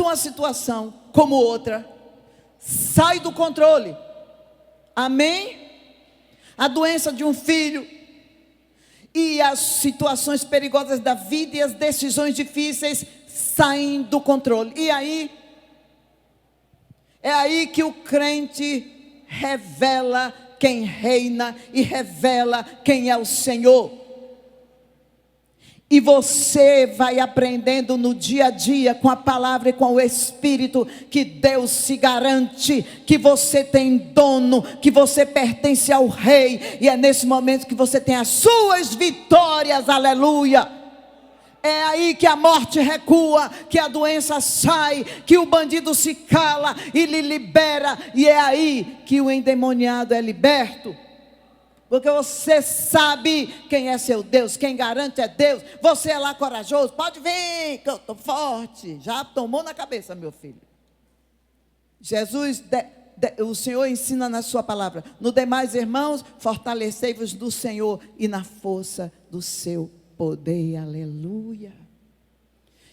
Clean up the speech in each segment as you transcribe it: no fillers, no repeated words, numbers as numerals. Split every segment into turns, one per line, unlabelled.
uma situação como outra sai do controle. Amém? A doença de um filho, e as situações perigosas da vida e as decisões difíceis saem do controle. E aí, é aí que o crente revela quem reina e revela quem é o Senhor. E você vai aprendendo no dia a dia, com a palavra e com o Espírito, que Deus se garante, que você tem dono, que você pertence ao Rei. E é nesse momento que você tem as suas vitórias, aleluia. É aí que a morte recua, que a doença sai, que o bandido se cala e lhe libera. E é aí que o endemoniado é liberto. Porque você sabe quem é seu Deus, quem garante é Deus. Você é lá corajoso, pode vir, que eu estou forte. Já tomou na cabeça, meu filho. Jesus, o Senhor ensina na sua palavra: no demais, irmãos, fortalecei-vos do Senhor e na força do seu poder. Aleluia.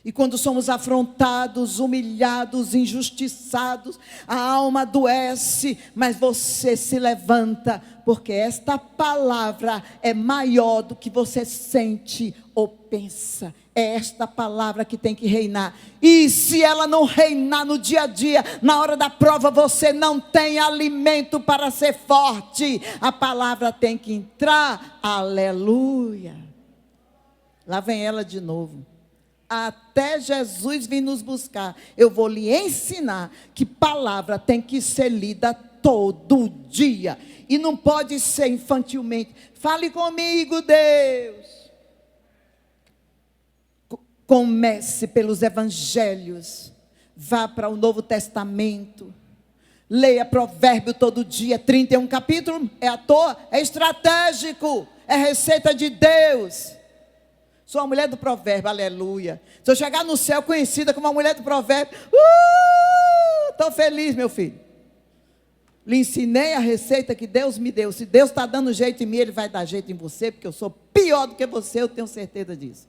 E quando somos afrontados, humilhados, injustiçados, a alma adoece, mas você se levanta, porque esta palavra é maior do que você sente ou pensa. É esta palavra que tem que reinar. E se ela não reinar no dia a dia, na hora da prova, você não tem alimento para ser forte. A palavra tem que entrar. Aleluia. Lá vem ela de novo. Até Jesus vir nos buscar, eu vou lhe ensinar que palavra tem que ser lida todo dia. E não pode ser infantilmente. Fale comigo, Deus. Comece pelos evangelhos. Vá para o Novo Testamento. Leia provérbio todo dia, 31 capítulos. É à toa? É estratégico. É receita de Deus. Sou a mulher do provérbio, aleluia. Se eu chegar no céu conhecida como a mulher do provérbio, estou feliz, meu filho. Lhe ensinei a receita que Deus me deu. Se Deus está dando jeito em mim, Ele vai dar jeito em você, porque eu sou pior do que você, eu tenho certeza disso.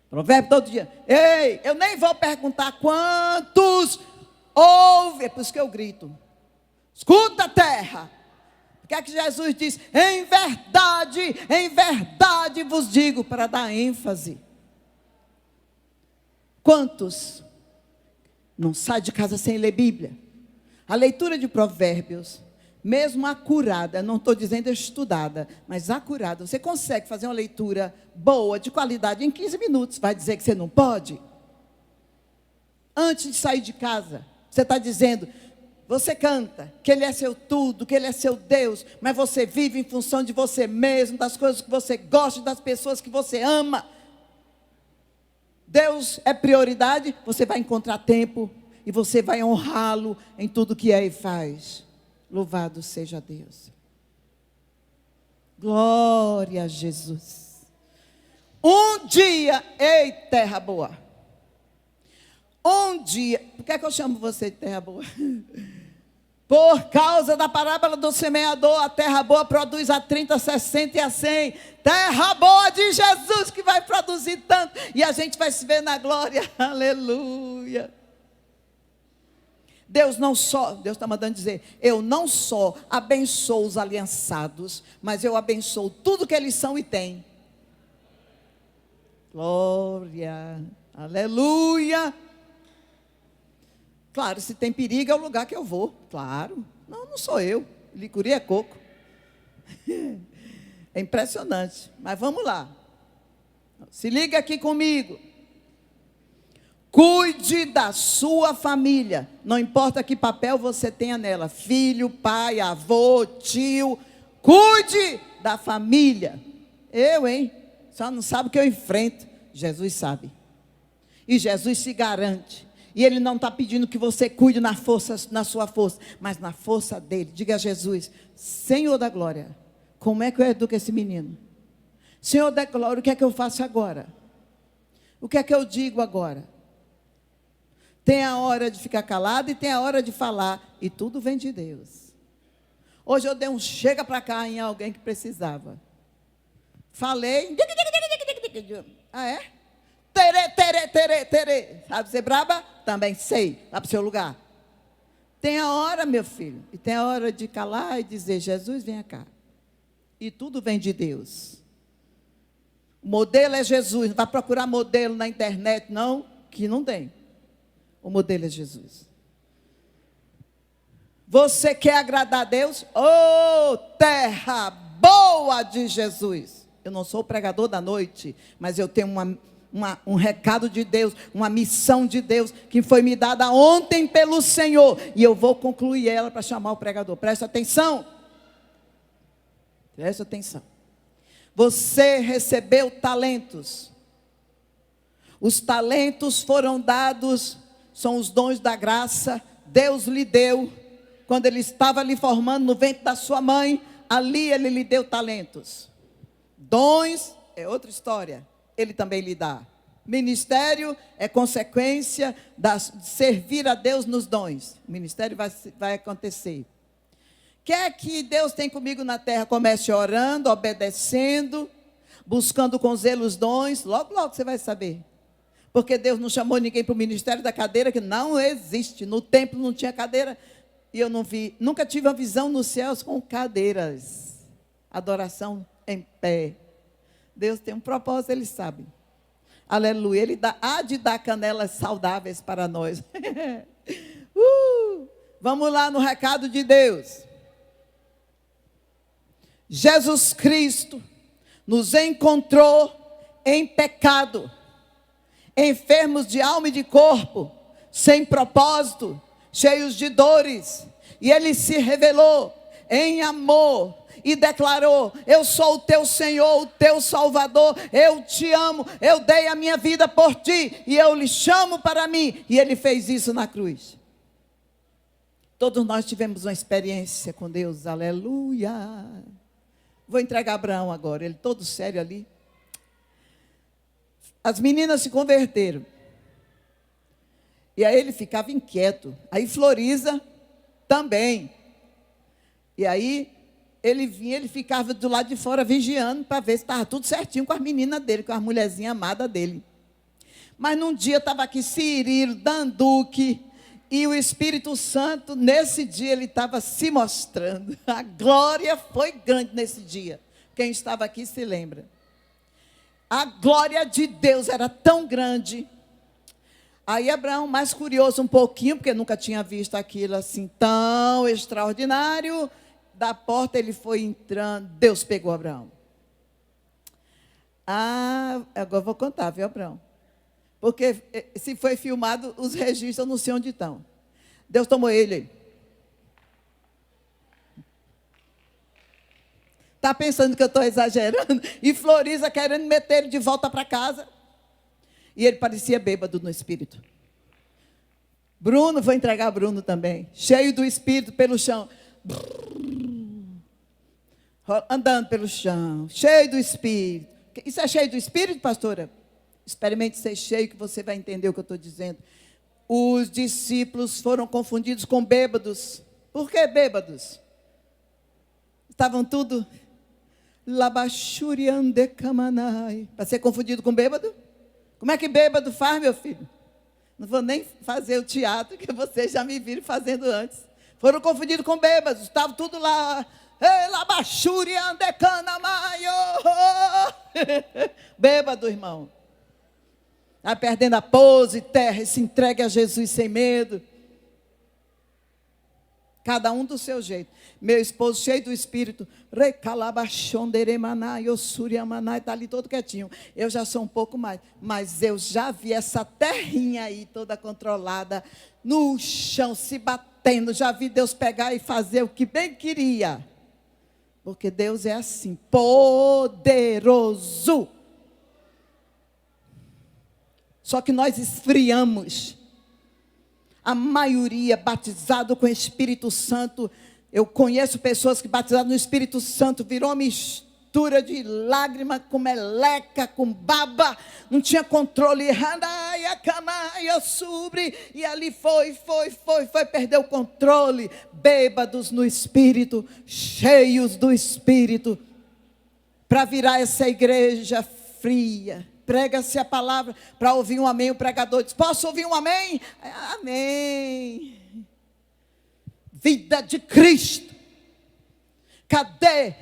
Provérbio todo dia. Ei, eu nem vou perguntar quantos ouve, é por isso que eu grito. Escuta, terra. O que é que Jesus diz? Em verdade vos digo, para dar ênfase. Quantos não saem de casa sem ler Bíblia? A leitura de provérbios, mesmo acurada, não estou dizendo estudada, mas acurada, você consegue fazer uma leitura boa, de qualidade, em 15 minutos. Vai dizer que você não pode? Antes de sair de casa, você está dizendo... Você canta que Ele é seu tudo, que Ele é seu Deus, mas você vive em função de você mesmo, das coisas que você gosta, das pessoas que você ama. Deus é prioridade, você vai encontrar tempo e você vai honrá-lo em tudo que é e faz. Louvado seja Deus. Glória a Jesus. Um dia, ei, terra boa. Um dia, por que é que eu chamo você de terra boa? Por causa da parábola do semeador, a terra boa produz a 30, 60 e a 100. Terra boa de Jesus que vai produzir tanto. E a gente vai se ver na glória. Aleluia. Deus está mandando dizer, eu não só abençoo os aliançados, mas eu abençoo tudo que eles são e têm. Glória. Aleluia. Claro, se tem perigo é o lugar que eu vou, claro. Não sou eu, licuri é coco. É impressionante, mas vamos lá. Se liga aqui comigo. Cuide da sua família, não importa que papel você tenha nela, filho, pai, avô, tio. Cuide da família. Só não sabe o que eu enfrento. Jesus sabe. E Jesus se garante. E Ele não está pedindo que você cuide na sua força, mas na força dEle. Diga a Jesus, Senhor da glória, como é que eu educo esse menino? Senhor da glória, o que é que eu faço agora? O que é que eu digo agora? Tem a hora de ficar calado e tem a hora de falar. E tudo vem de Deus. Hoje eu dei um chega para cá em alguém que precisava. Falei. Ah, é? Terê. Sabe ser braba? Também sei, vá para o seu lugar. Tem a hora, meu filho, e tem a hora de calar e dizer, Jesus, vem cá. E tudo vem de Deus. O modelo é Jesus, não vai procurar modelo na internet, não, que não tem. O modelo é Jesus. Você quer agradar a Deus? Oh, terra boa de Jesus. Eu não sou o pregador da noite, mas eu tenho um recado de Deus, uma missão de Deus, que foi me dada ontem pelo Senhor. E eu vou concluir ela para chamar o pregador. Presta atenção. Presta atenção. Você recebeu talentos. Os talentos foram dados, são os dons da graça. Deus lhe deu. Quando Ele estava lhe formando no ventre da sua mãe, ali Ele lhe deu talentos. Dons é outra história. Ele também lhe dá. Ministério é consequência de servir a Deus nos dons. O ministério vai acontecer. Quer que Deus tem comigo na terra? Comece orando, obedecendo, buscando com zelo os dons. Logo, logo você vai saber. Porque Deus não chamou ninguém para o ministério da cadeira, que não existe. No templo não tinha cadeira. E eu não vi, nunca tive uma visão nos céus com cadeiras. Adoração em pé. Deus tem um propósito, Ele sabe. Aleluia. Ele há de dar canelas saudáveis para nós. Vamos lá no recado de Deus. Jesus Cristo nos encontrou em pecado, enfermos de alma e de corpo, sem propósito, cheios de dores, e Ele se revelou em amor e declarou: eu sou o teu Senhor, o teu Salvador, eu te amo, eu dei a minha vida por ti, e eu lhe chamo para mim, e Ele fez isso na cruz. Todos nós tivemos uma experiência com Deus, aleluia. Vou entregar Abraão agora, ele todo sério ali. As meninas se converteram. E aí ele ficava inquieto. Aí Floriza também. E aí ele vinha, ele ficava do lado de fora vigiando para ver se estava tudo certinho com as meninas dele, com as mulherzinhas amadas dele. Mas num dia estava aqui Cirilo, Danduque, e o Espírito Santo, nesse dia, ele estava se mostrando. A glória foi grande nesse dia. Quem estava aqui se lembra. A glória de Deus era tão grande. Aí Abraão, mais curioso um pouquinho, porque nunca tinha visto aquilo assim tão extraordinário, da porta ele foi entrando, Deus pegou Abraão. Agora eu vou contar, viu, Abraão? Porque se foi filmado, os registros eu não sei onde estão. Deus tomou ele. Está pensando que eu estou exagerando? E Floriza querendo meter ele de volta para casa. E ele parecia bêbado no espírito. Bruno, vou entregar Bruno também. Cheio do espírito pelo chão. Andando pelo chão. Cheio do espírito. Isso é cheio do espírito, pastora? Experimente ser cheio que você vai entender o que eu estou dizendo. Os discípulos foram confundidos com bêbados. Por que bêbados? Estavam tudo labachuriande kamanai. Para ser confundido com bêbado? Como é que bêbado faz, meu filho? Não vou nem fazer o teatro que vocês já me viram fazendo antes. Foram confundidos com bêbados. Estavam tudo lá. Labachuriande kanamaio. Bêbado, irmão. Está perdendo a pose, terra, e se entregue a Jesus sem medo. Cada um do seu jeito. Meu esposo cheio do Espírito, está ali todo quietinho. Eu já sou um pouco mais, mas eu já vi essa terrinha aí toda controlada, no chão, se batendo. Já vi Deus pegar e fazer o que bem queria. Porque Deus é assim, poderoso. Só que nós esfriamos. A maioria batizado com o Espírito Santo. Eu conheço pessoas que batizaram no Espírito Santo, virou uma mistura de lágrima com meleca, com baba, não tinha controle. E ali foi, perdeu o controle. Bêbados no Espírito, cheios do Espírito, para virar essa igreja fria, prega-se a palavra para ouvir um amém. O pregador diz: posso ouvir um amém? Amém. Vida de Cristo. Cadê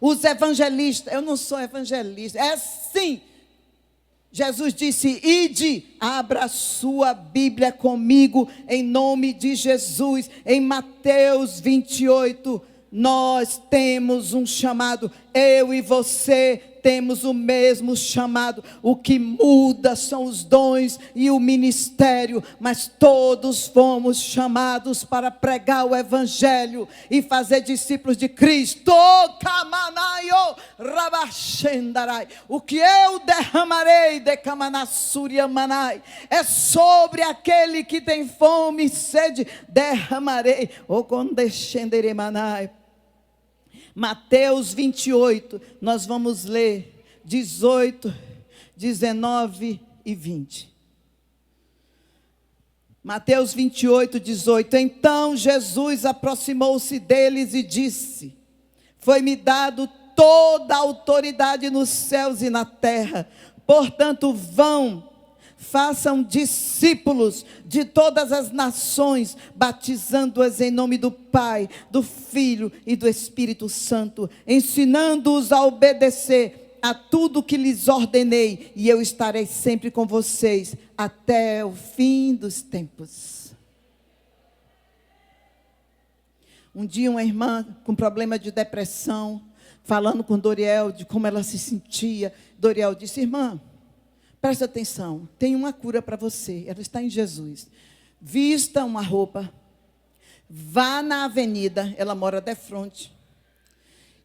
os evangelistas? Eu não sou evangelista. É sim. Jesus disse: ide, abra a sua Bíblia comigo, em nome de Jesus. Em Mateus 28, nós temos um chamado. Eu e você temos o mesmo chamado. O que muda são os dons e o ministério, mas todos fomos chamados para pregar o evangelho e fazer discípulos de Cristo. O que eu derramarei é sobre aquele que tem fome e sede, derramarei. Mateus 28, nós vamos ler 18, 19 e 20. Mateus 28, 18. Então Jesus aproximou-se deles e disse: foi-me dado toda a autoridade nos céus e na terra. Portanto, vão, façam discípulos de todas as nações, batizando-as em nome do Pai, do Filho e do Espírito Santo, ensinando-os a obedecer a tudo que lhes ordenei, e eu estarei sempre com vocês até o fim dos tempos. Um dia uma irmã com problema de depressão, falando com Doriel de como ela se sentia, Doriel disse: irmã, presta atenção, tem uma cura para você, ela está em Jesus. Vista uma roupa, vá na avenida, ela mora de frente,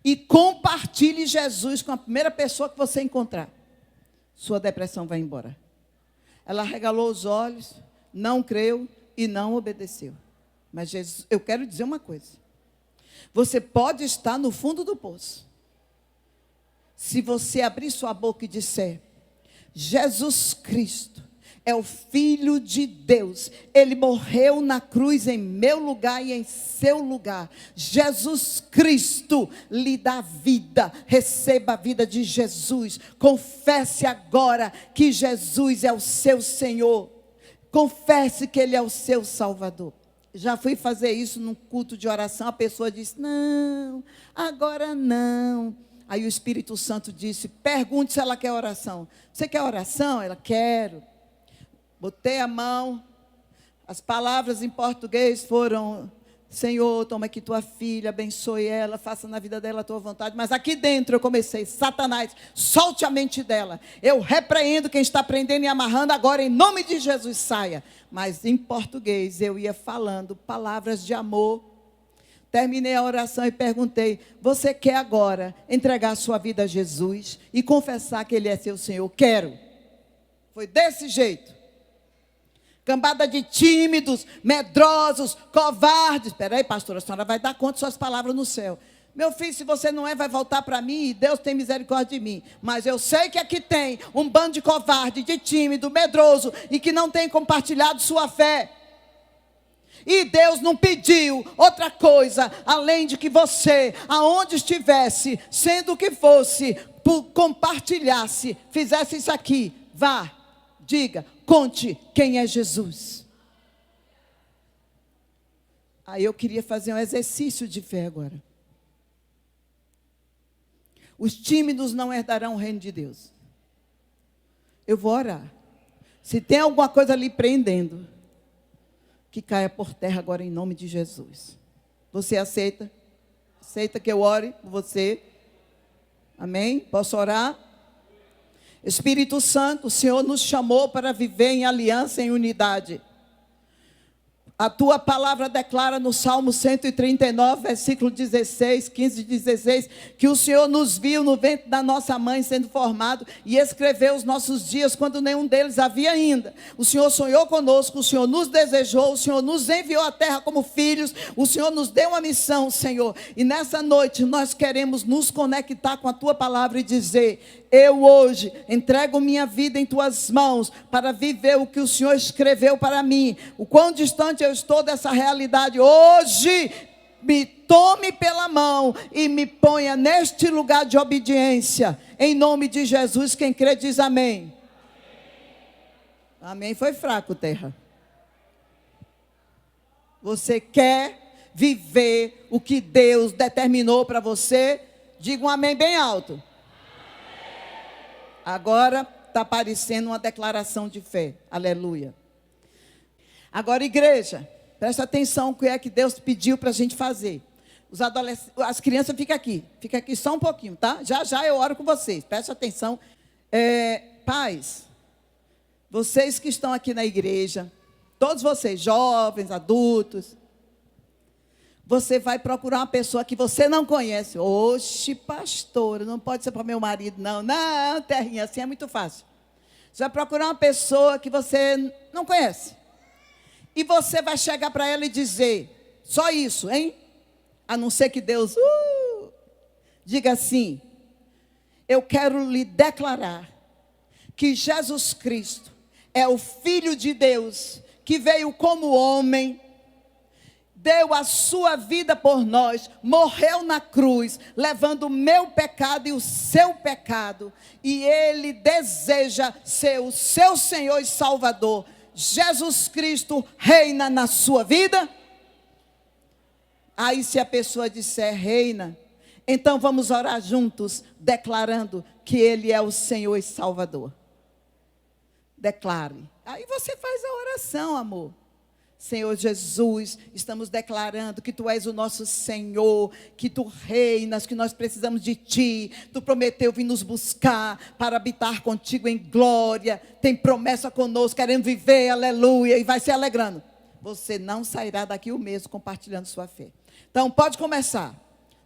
e compartilhe Jesus com a primeira pessoa que você encontrar. Sua depressão vai embora. Ela regalou os olhos, não creu e não obedeceu. Mas Jesus, eu quero dizer uma coisa: você pode estar no fundo do poço. Se você abrir sua boca e disser: Jesus Cristo é o Filho de Deus, Ele morreu na cruz em meu lugar e em seu lugar. Jesus Cristo lhe dá vida, receba a vida de Jesus. Confesse agora que Jesus é o seu Senhor. Confesse que Ele é o seu Salvador. Já fui fazer isso num culto de oração, a pessoa disse: não, agora não. Aí o Espírito Santo disse: pergunte se ela quer oração. Você quer oração? Ela: quero. Botei a mão, as palavras em português foram: Senhor, toma aqui tua filha, abençoe ela, faça na vida dela a tua vontade. Mas aqui dentro eu comecei: Satanás, solte a mente dela. Eu repreendo quem está prendendo e amarrando agora, em nome de Jesus, saia. Mas em português eu ia falando palavras de amor. Terminei a oração e perguntei: você quer agora entregar a sua vida a Jesus e confessar que Ele é seu Senhor? Quero. Foi desse jeito. Cambada de tímidos, medrosos, covardes. Espera aí, pastora, a senhora vai dar conta de suas palavras no céu. Meu filho, se você não é, vai voltar para mim e Deus tem misericórdia de mim. Mas eu sei que aqui tem um bando de covarde, de tímido, medroso e que não tem compartilhado sua fé. E Deus não pediu outra coisa, além de que você, aonde estivesse, sendo o que fosse, compartilhasse, fizesse isso aqui. Vá, diga, conte quem é Jesus. Aí eu queria fazer um exercício de fé agora. Os tímidos não herdarão o reino de Deus. Eu vou orar. Se tem alguma coisa ali prendendo, que caia por terra agora em nome de Jesus. Você aceita? Aceita que eu ore por você? Amém? Posso orar? Espírito Santo, o Senhor nos chamou para viver em aliança, em unidade. A tua palavra declara no Salmo 139, versículo 16, 15 e 16, que o Senhor nos viu no ventre da nossa mãe sendo formado e escreveu os nossos dias quando nenhum deles havia ainda. O Senhor sonhou conosco, o Senhor nos desejou, o Senhor nos enviou à terra como filhos, o Senhor nos deu uma missão, Senhor. E nessa noite nós queremos nos conectar com a tua palavra e dizer: eu hoje entrego minha vida em tuas mãos para viver o que o Senhor escreveu para mim. O quão distante eu estou dessa realidade. Hoje, me tome pela mão e me ponha neste lugar de obediência. Em nome de Jesus, quem crê diz amém. Amém. Foi fraco, terra. Você quer viver o que Deus determinou para você? Diga um amém bem alto. Agora está parecendo uma declaração de fé. Aleluia. Agora, igreja, presta atenção o que é que Deus pediu para a gente fazer. As crianças ficam aqui só um pouquinho, tá? Já já eu oro com vocês, presta atenção. Pais, vocês que estão aqui na igreja, todos vocês, jovens, adultos, você vai procurar uma pessoa que você não conhece. Oxe, pastora, não pode ser para meu marido, não. Não, terrinha, assim é muito fácil. Você vai procurar uma pessoa que você não conhece. E você vai chegar para ela e dizer, só isso, hein? A não ser que Deus, diga assim, eu quero lhe declarar que Jesus Cristo é o Filho de Deus, que veio como homem, deu a sua vida por nós, morreu na cruz, levando o meu pecado e o seu pecado, e Ele deseja ser o seu Senhor e Salvador. Jesus Cristo reina na sua vida? Aí se a pessoa disser reina, então vamos orar juntos, declarando que Ele é o Senhor e Salvador. Declare. Aí você faz a oração, amor. Senhor Jesus, estamos declarando que Tu és o nosso Senhor, que Tu reinas, que nós precisamos de Ti. Tu prometeu vir nos buscar para habitar contigo em glória. Tem promessa conosco, querendo viver, aleluia, e vai se alegrando. Você não sairá daqui o mesmo compartilhando sua fé. Então pode começar.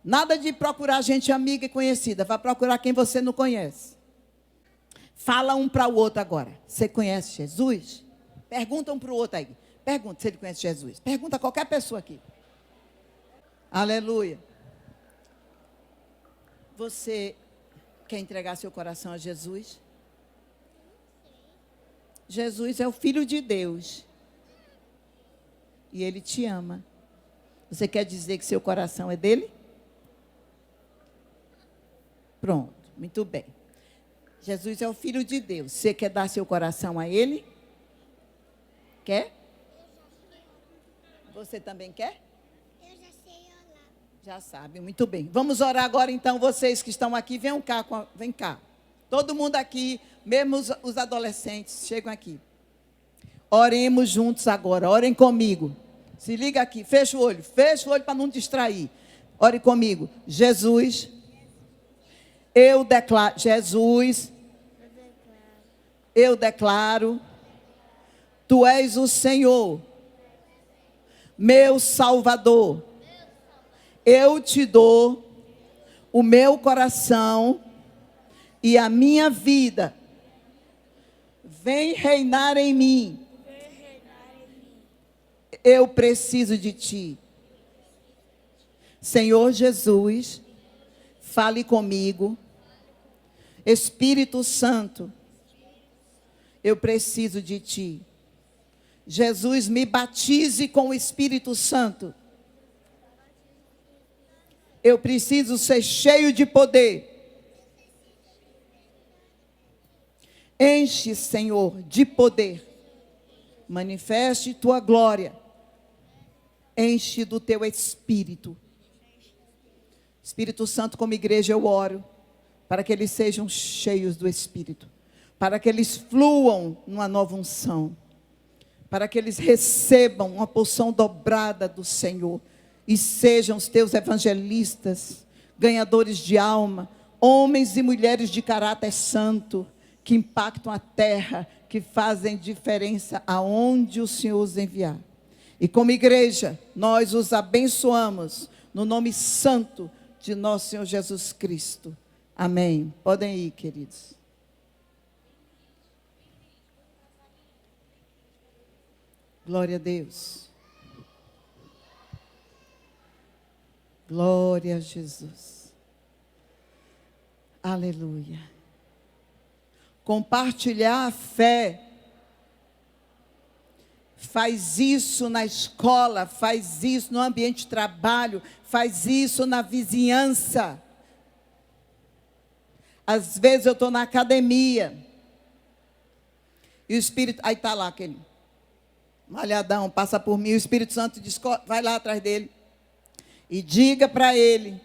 Nada de procurar gente amiga e conhecida, vai procurar quem você não conhece. Fala um para o outro agora. Você conhece Jesus? Pergunta um para o outro aí. Pergunta se ele conhece Jesus. Pergunta a qualquer pessoa aqui. Aleluia. Você quer entregar seu coração a Jesus? Jesus é o Filho de Deus. E Ele te ama. Você quer dizer que seu coração é dele? Pronto, muito bem. Jesus é o Filho de Deus. Você quer dar seu coração a Ele? Quer? Você também quer?
Eu já sei orar.
Já sabe, muito bem. Vamos orar agora então, vocês que estão aqui, venham cá, vem cá. Todo mundo aqui, mesmo os adolescentes, chegam aqui. Oremos juntos agora, orem comigo. Se liga aqui, fecha o olho para não distrair. Ore comigo. Jesus, eu declaro, Jesus, eu declaro, Tu és o Senhor, meu Salvador. Eu te dou o meu coração e a minha vida. Vem reinar em mim. Eu preciso de Ti. Senhor Jesus, fale comigo. Espírito Santo, eu preciso de Ti. Jesus, me batize com o Espírito Santo. Eu preciso ser cheio de poder. Enche, Senhor, de poder. Manifeste Tua glória. Enche do Teu Espírito. Espírito Santo, como igreja eu oro, para que eles sejam cheios do Espírito, para que eles fluam numa nova unção, para que eles recebam uma porção dobrada do Senhor, e sejam os Teus evangelistas, ganhadores de alma, homens e mulheres de caráter santo, que impactam a terra, que fazem diferença aonde o Senhor os enviar. E como igreja, nós os abençoamos, no nome santo de nosso Senhor Jesus Cristo. Amém. Podem ir, queridos. Glória a Deus. Glória a Jesus. Aleluia. Compartilhar a fé. Faz isso na escola, faz isso no ambiente de trabalho, faz isso na vizinhança. Às vezes eu estou na academia E o Espírito, aí está lá aquele malhadão, passa por mim, o Espírito Santo diz, vai lá atrás dele e diga para ele.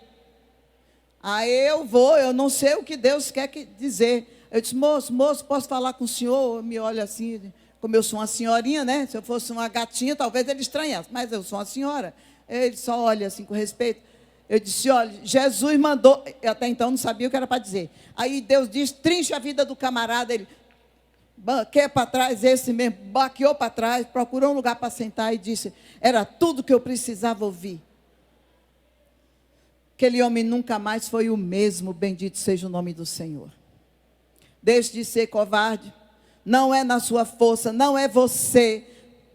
Aí eu não sei o que Deus quer dizer. Eu disse, moço, posso falar com o senhor? Me olha assim, como eu sou uma senhorinha, né? Se eu fosse uma gatinha, talvez ele estranhasse, mas eu sou uma senhora. Ele só olha assim com respeito. Eu disse, olha, Jesus mandou, eu até então não sabia o que era para dizer. Aí Deus diz, trinche a vida do camarada, ele banqueia para trás, esse mesmo, baqueou para trás, procurou um lugar para sentar e disse, era tudo que eu precisava ouvir. Aquele homem nunca mais foi o mesmo, bendito seja o nome do Senhor. Deixe de ser covarde, não é na sua força, não é você,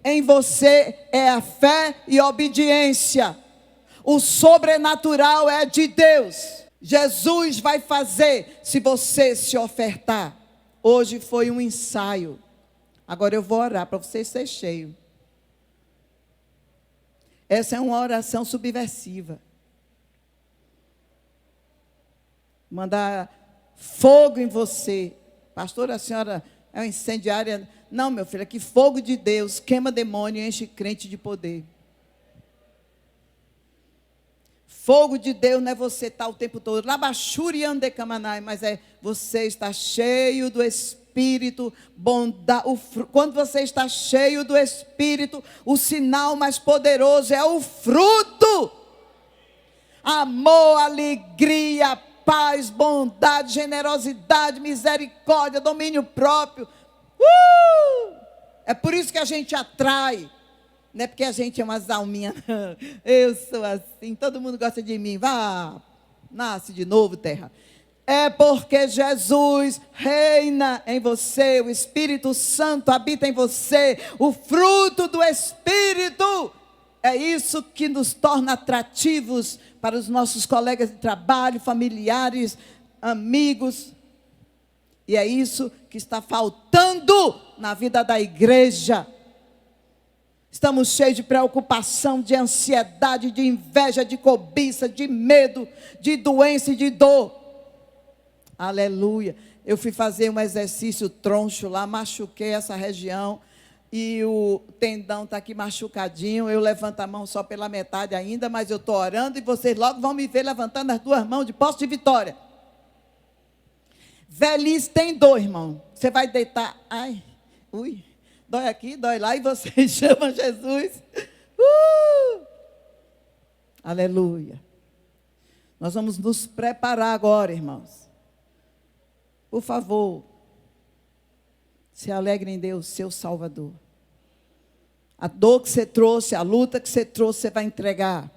em você é a fé e a obediência. O sobrenatural é de Deus. Jesus vai fazer se você se ofertar. Hoje foi um ensaio. Agora eu vou orar para você ser cheio. Essa é uma oração subversiva. Mandar fogo em você. Pastora, a senhora é uma incendiária? Não, meu filho, é que fogo de Deus queima demônio e enche crente de poder. Fogo de Deus não é você estar o tempo todo, mas é você estar cheio do Espírito, quando você está cheio do Espírito, o sinal mais poderoso é o fruto. Amor, alegria, paz, bondade, generosidade, misericórdia, domínio próprio. É por isso que a gente atrai. Não é porque a gente é umas alminhas. Eu sou assim, todo mundo gosta de mim. Vá, nasce de novo, terra. É porque Jesus reina em você, o Espírito Santo habita em você, o fruto do Espírito. É isso que nos torna atrativos para os nossos colegas de trabalho, familiares, amigos. E é isso que está faltando na vida da igreja. Estamos cheios de preocupação, de ansiedade, de inveja, de cobiça, de medo, de doença e de dor. Aleluia. Eu fui fazer um exercício troncho lá, machuquei essa região e o tendão está aqui machucadinho. Eu levanto a mão só pela metade ainda, mas eu estou orando e vocês logo vão me ver levantando as duas mãos de posse de vitória. Velhice tem dor, irmão. Você vai deitar, ai, ui. Dói aqui, dói lá, e você chama Jesus. Aleluia. Nós vamos nos preparar agora, irmãos. Por favor, se alegre em Deus, seu Salvador. A dor que você trouxe, a luta que você trouxe, você vai entregar.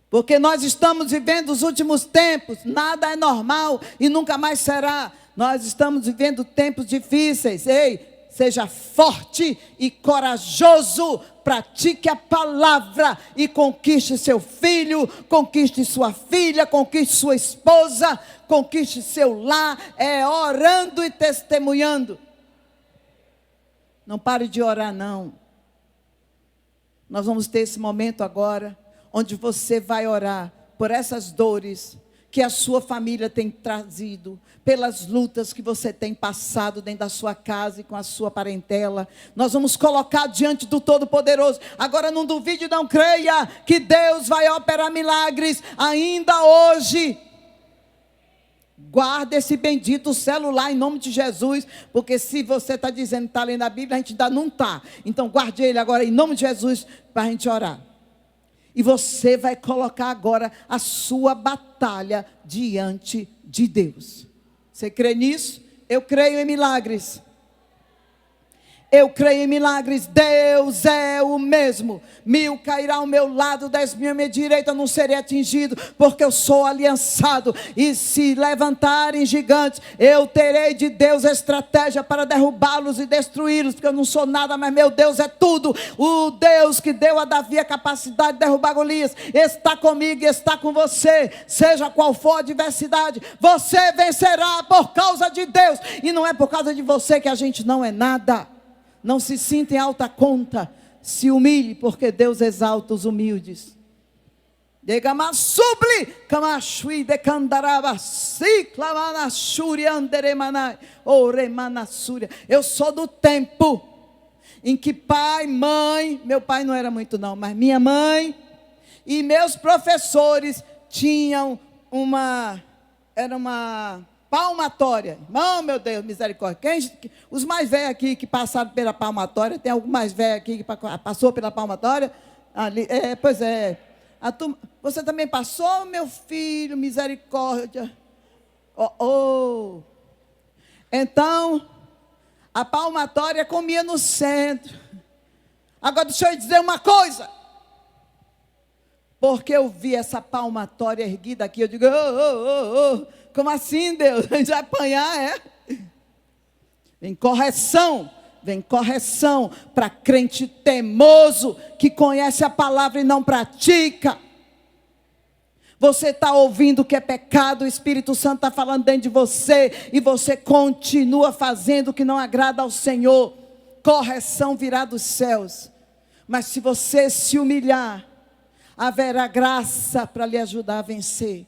Porque nós estamos vivendo os últimos tempos, nada é normal e nunca mais será. Nós estamos vivendo tempos difíceis. Ei, seja forte e corajoso, pratique a palavra e conquiste seu filho, conquiste sua filha, conquiste sua esposa, conquiste seu lar, orando e testemunhando. Não pare de orar, não. Nós vamos ter esse momento agora, onde você vai orar por essas dores que a sua família tem trazido, pelas lutas que você tem passado dentro da sua casa e com a sua parentela. Nós vamos colocar diante do Todo-Poderoso. Agora não duvide, não creia que Deus vai operar milagres ainda hoje. Guarda esse bendito celular em nome de Jesus, porque se você está dizendo que está lendo a Bíblia, a gente ainda não está. Então guarde ele agora em nome de Jesus para a gente orar. E você vai colocar agora a sua batalha diante de Deus. Você crê nisso? Eu creio em milagres. Eu creio em milagres, Deus é o mesmo. 1000 cairá ao meu lado, 10.000 à minha direita, não serei atingido, porque eu sou aliançado. E se levantarem gigantes, eu terei de Deus estratégia para derrubá-los e destruí-los, porque eu não sou nada, mas meu Deus é tudo. O Deus que deu a Davi a capacidade de derrubar Golias, está comigo e está com você. Seja qual for a adversidade, você vencerá por causa de Deus. E não é por causa de você que a gente não é nada. Não se sinta em alta conta, se humilhe, porque Deus exalta os humildes. Degamasubli, Kamashui de Candaraba, Ciclamanashuri Anderemanai, Oremanasúria. Eu sou do tempo em que pai, mãe, meu pai não era muito não, mas minha mãe e meus professores tinham era uma palmatória. Irmão, meu Deus, misericórdia. Os mais velhos aqui que passaram pela palmatória, tem algum mais velho aqui que passou pela palmatória? Ali, pois é. Você também passou, meu filho, misericórdia. Então, a palmatória comia no centro. Agora deixa eu dizer uma coisa. Porque eu vi essa palmatória erguida aqui, eu digo, como assim, Deus? A gente vai apanhar, é? Vem correção para crente teimoso, que conhece a palavra e não pratica. Você está ouvindo que é pecado, o Espírito Santo está falando dentro de você, e você continua fazendo o que não agrada ao Senhor. Correção virá dos céus. Mas se você se humilhar, haverá graça para lhe ajudar a vencer.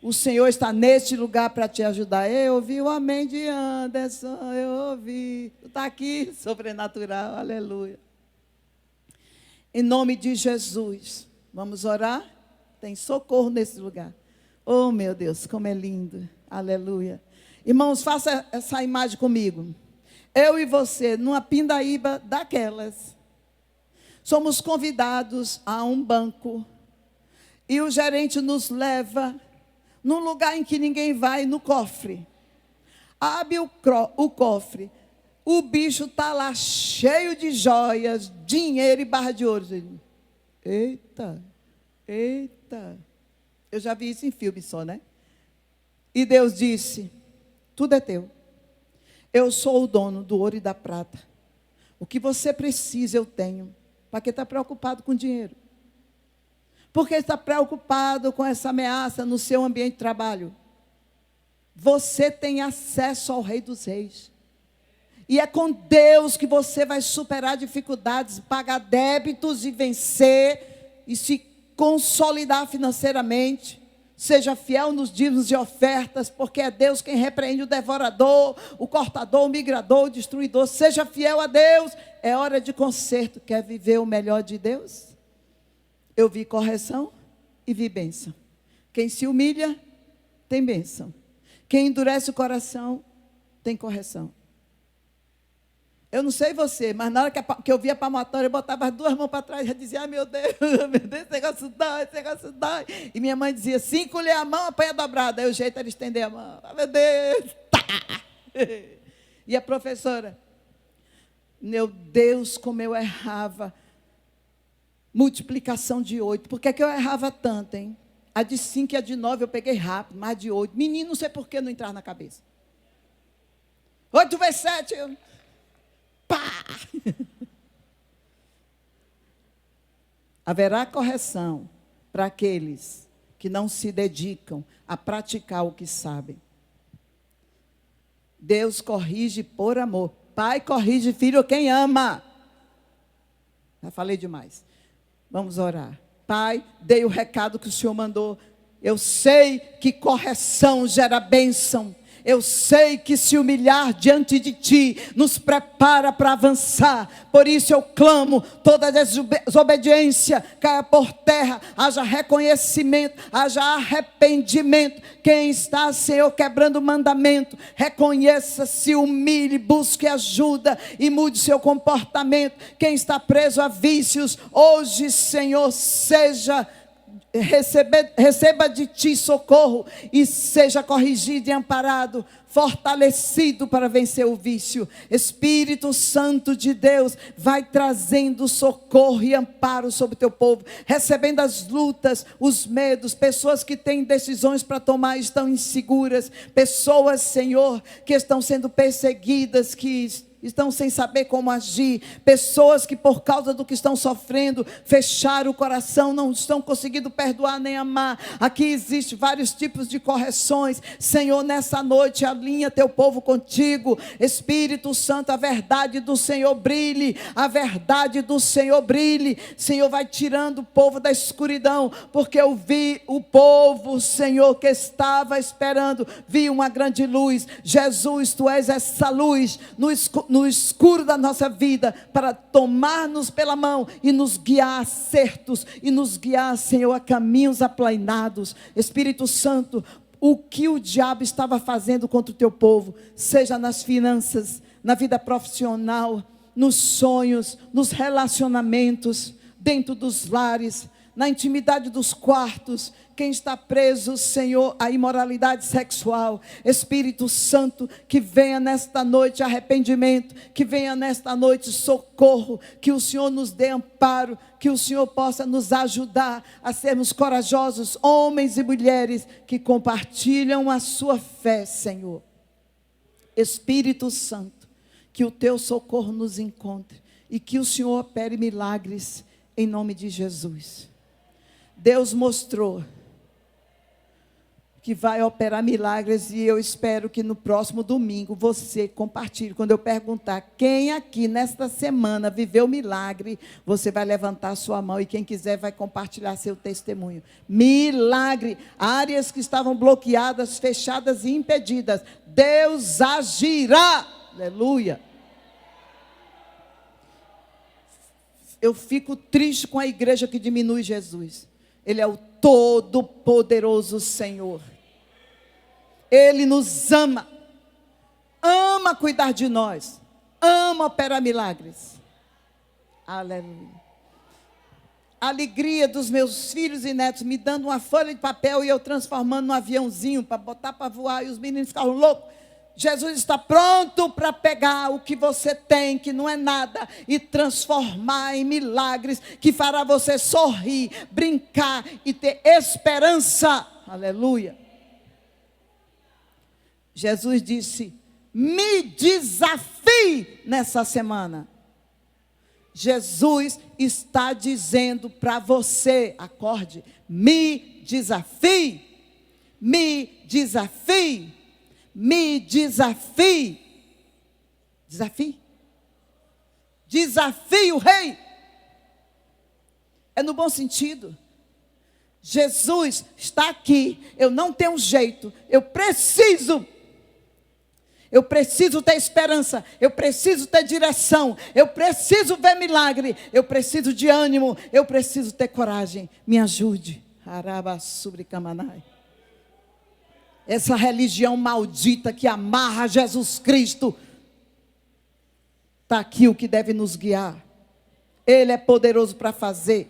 O Senhor está neste lugar para te ajudar. Eu ouvi o amém de Anderson, eu ouvi. Está aqui, sobrenatural, aleluia. Em nome de Jesus, vamos orar? Tem socorro nesse lugar. Oh, meu Deus, como é lindo, aleluia. Irmãos, faça essa imagem comigo. Eu e você, numa pindaíba daquelas, somos convidados a um banco, e o gerente nos leva num lugar em que ninguém vai, no cofre. Abre o cofre. O bicho está lá cheio de joias, dinheiro e barra de ouro. Eita. Eu já vi isso em filme só, né? E Deus disse, tudo é teu. Eu sou o dono do ouro e da prata. O que você precisa eu tenho. Para que está preocupado com dinheiro? Porque está preocupado com essa ameaça no seu ambiente de trabalho. Você tem acesso ao Rei dos Reis. E é com Deus que você vai superar dificuldades, pagar débitos e vencer, e se consolidar financeiramente. Seja fiel nos dízimos e ofertas, porque é Deus quem repreende o devorador, o cortador, o migrador, o destruidor. Seja fiel a Deus. É hora de conserto. Quer viver o melhor de Deus? Eu vi correção e vi bênção. Quem se humilha, tem bênção. Quem endurece o coração, tem correção. Eu não sei você, mas na hora que eu via a palmatória, eu botava as duas mãos para trás e dizia, meu Deus, esse negócio dói. E minha mãe dizia, se encolher a mão, apanha dobrada. Aí o jeito era estender a mão. Meu Deus. E a professora, meu Deus, como eu errava. Multiplicação de 8. Por que eu errava tanto, hein? A de 5 e a de 9 eu peguei rápido, mas de 8. Menino, não sei por que não entrar na cabeça. 8 vezes 7. Pá! Haverá correção para aqueles que não se dedicam a praticar o que sabem. Deus corrige por amor. Pai corrige filho quem ama. Já falei demais. Vamos orar. Pai, dei o recado que o Senhor mandou. Eu sei que correção gera bênção. Eu sei que se humilhar diante de Ti nos prepara para avançar. Por isso eu clamo, toda desobediência caia por terra. Haja reconhecimento, haja arrependimento. Quem está, Senhor, quebrando o mandamento, reconheça, se humilhe, busque ajuda e mude seu comportamento. Quem está preso a vícios, hoje, Senhor, receba de Ti socorro e seja corrigido e amparado, fortalecido para vencer o vício. Espírito Santo de Deus, vai trazendo socorro e amparo sobre o Teu povo, recebendo as lutas, os medos, pessoas que têm decisões para tomar e estão inseguras, pessoas, Senhor, que estão sendo perseguidas, que estão sem saber como agir, pessoas que por causa do que estão sofrendo, fecharam o coração, não estão conseguindo perdoar nem amar. Aqui existem vários tipos de correções. Senhor, nessa noite alinha teu povo contigo. Espírito Santo, a verdade do Senhor brilhe, a verdade do Senhor brilhe. Senhor, vai tirando o povo da escuridão, porque eu vi o povo, Senhor, que estava esperando, vi uma grande luz. Jesus, tu és essa luz no escuro da nossa vida, para tomar-nos pela mão e nos guiar a acertos, e nos guiar, Senhor, a caminhos aplainados. Espírito Santo, o que o diabo estava fazendo contra o teu povo, seja nas finanças, na vida profissional, nos sonhos, nos relacionamentos, dentro dos lares, na intimidade dos quartos, quem está preso, Senhor, à imoralidade sexual, Espírito Santo, que venha nesta noite arrependimento, que venha nesta noite socorro, que o Senhor nos dê amparo, que o Senhor possa nos ajudar a sermos corajosos, homens e mulheres que compartilham a sua fé, Senhor. Espírito Santo, que o teu socorro nos encontre e que o Senhor opere milagres em nome de Jesus. Deus mostrou que vai operar milagres, e eu espero que no próximo domingo você compartilhe. Quando eu perguntar quem aqui nesta semana viveu milagre, você vai levantar a sua mão, e quem quiser vai compartilhar seu testemunho. Milagre, áreas que estavam bloqueadas, fechadas e impedidas, Deus agirá. Aleluia. Eu fico triste com a igreja que diminui Jesus. Ele é o Todo-Poderoso Senhor. Ele nos ama. Ama cuidar de nós. Ama operar milagres. Aleluia. A alegria dos meus filhos e netos me dando uma folha de papel e eu transformando num aviãozinho para botar para voar, e os meninos ficaram loucos. Jesus está pronto para pegar o que você tem, que não é nada, e transformar em milagres, que fará você sorrir, brincar e ter esperança. Aleluia. Jesus disse: me desafie nessa semana. Jesus está dizendo para você, acorde, me desafie, me desafie. Me desafie. Desafie. Desafie o rei. É no bom sentido. Jesus está aqui. Eu não tenho jeito. Eu preciso ter esperança. Eu preciso ter direção. Eu preciso ver milagre. Eu preciso de ânimo. Eu preciso ter coragem. Me ajude. Arabassuricamanai. Essa religião maldita que amarra Jesus Cristo, está aqui o que deve nos guiar. Ele é poderoso para fazer.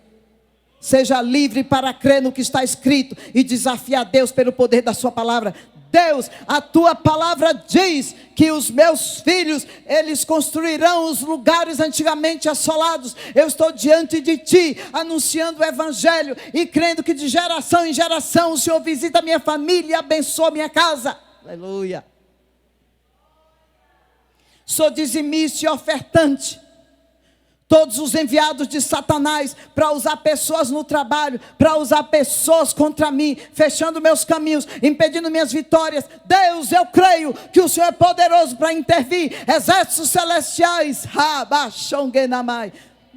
Seja livre para crer no que está escrito e desafiar Deus pelo poder da sua palavra. Deus, a tua palavra diz que os meus filhos, eles construirão os lugares antigamente assolados. Eu estou diante de ti, anunciando o evangelho e crendo que de geração em geração o Senhor visita a minha família e abençoa a minha casa. Aleluia. Sou dizimista e ofertante. Todos os enviados de Satanás para usar pessoas no trabalho, para usar pessoas contra mim, fechando meus caminhos, impedindo minhas vitórias. Deus, eu creio que o Senhor é poderoso para intervir. Exércitos celestiais,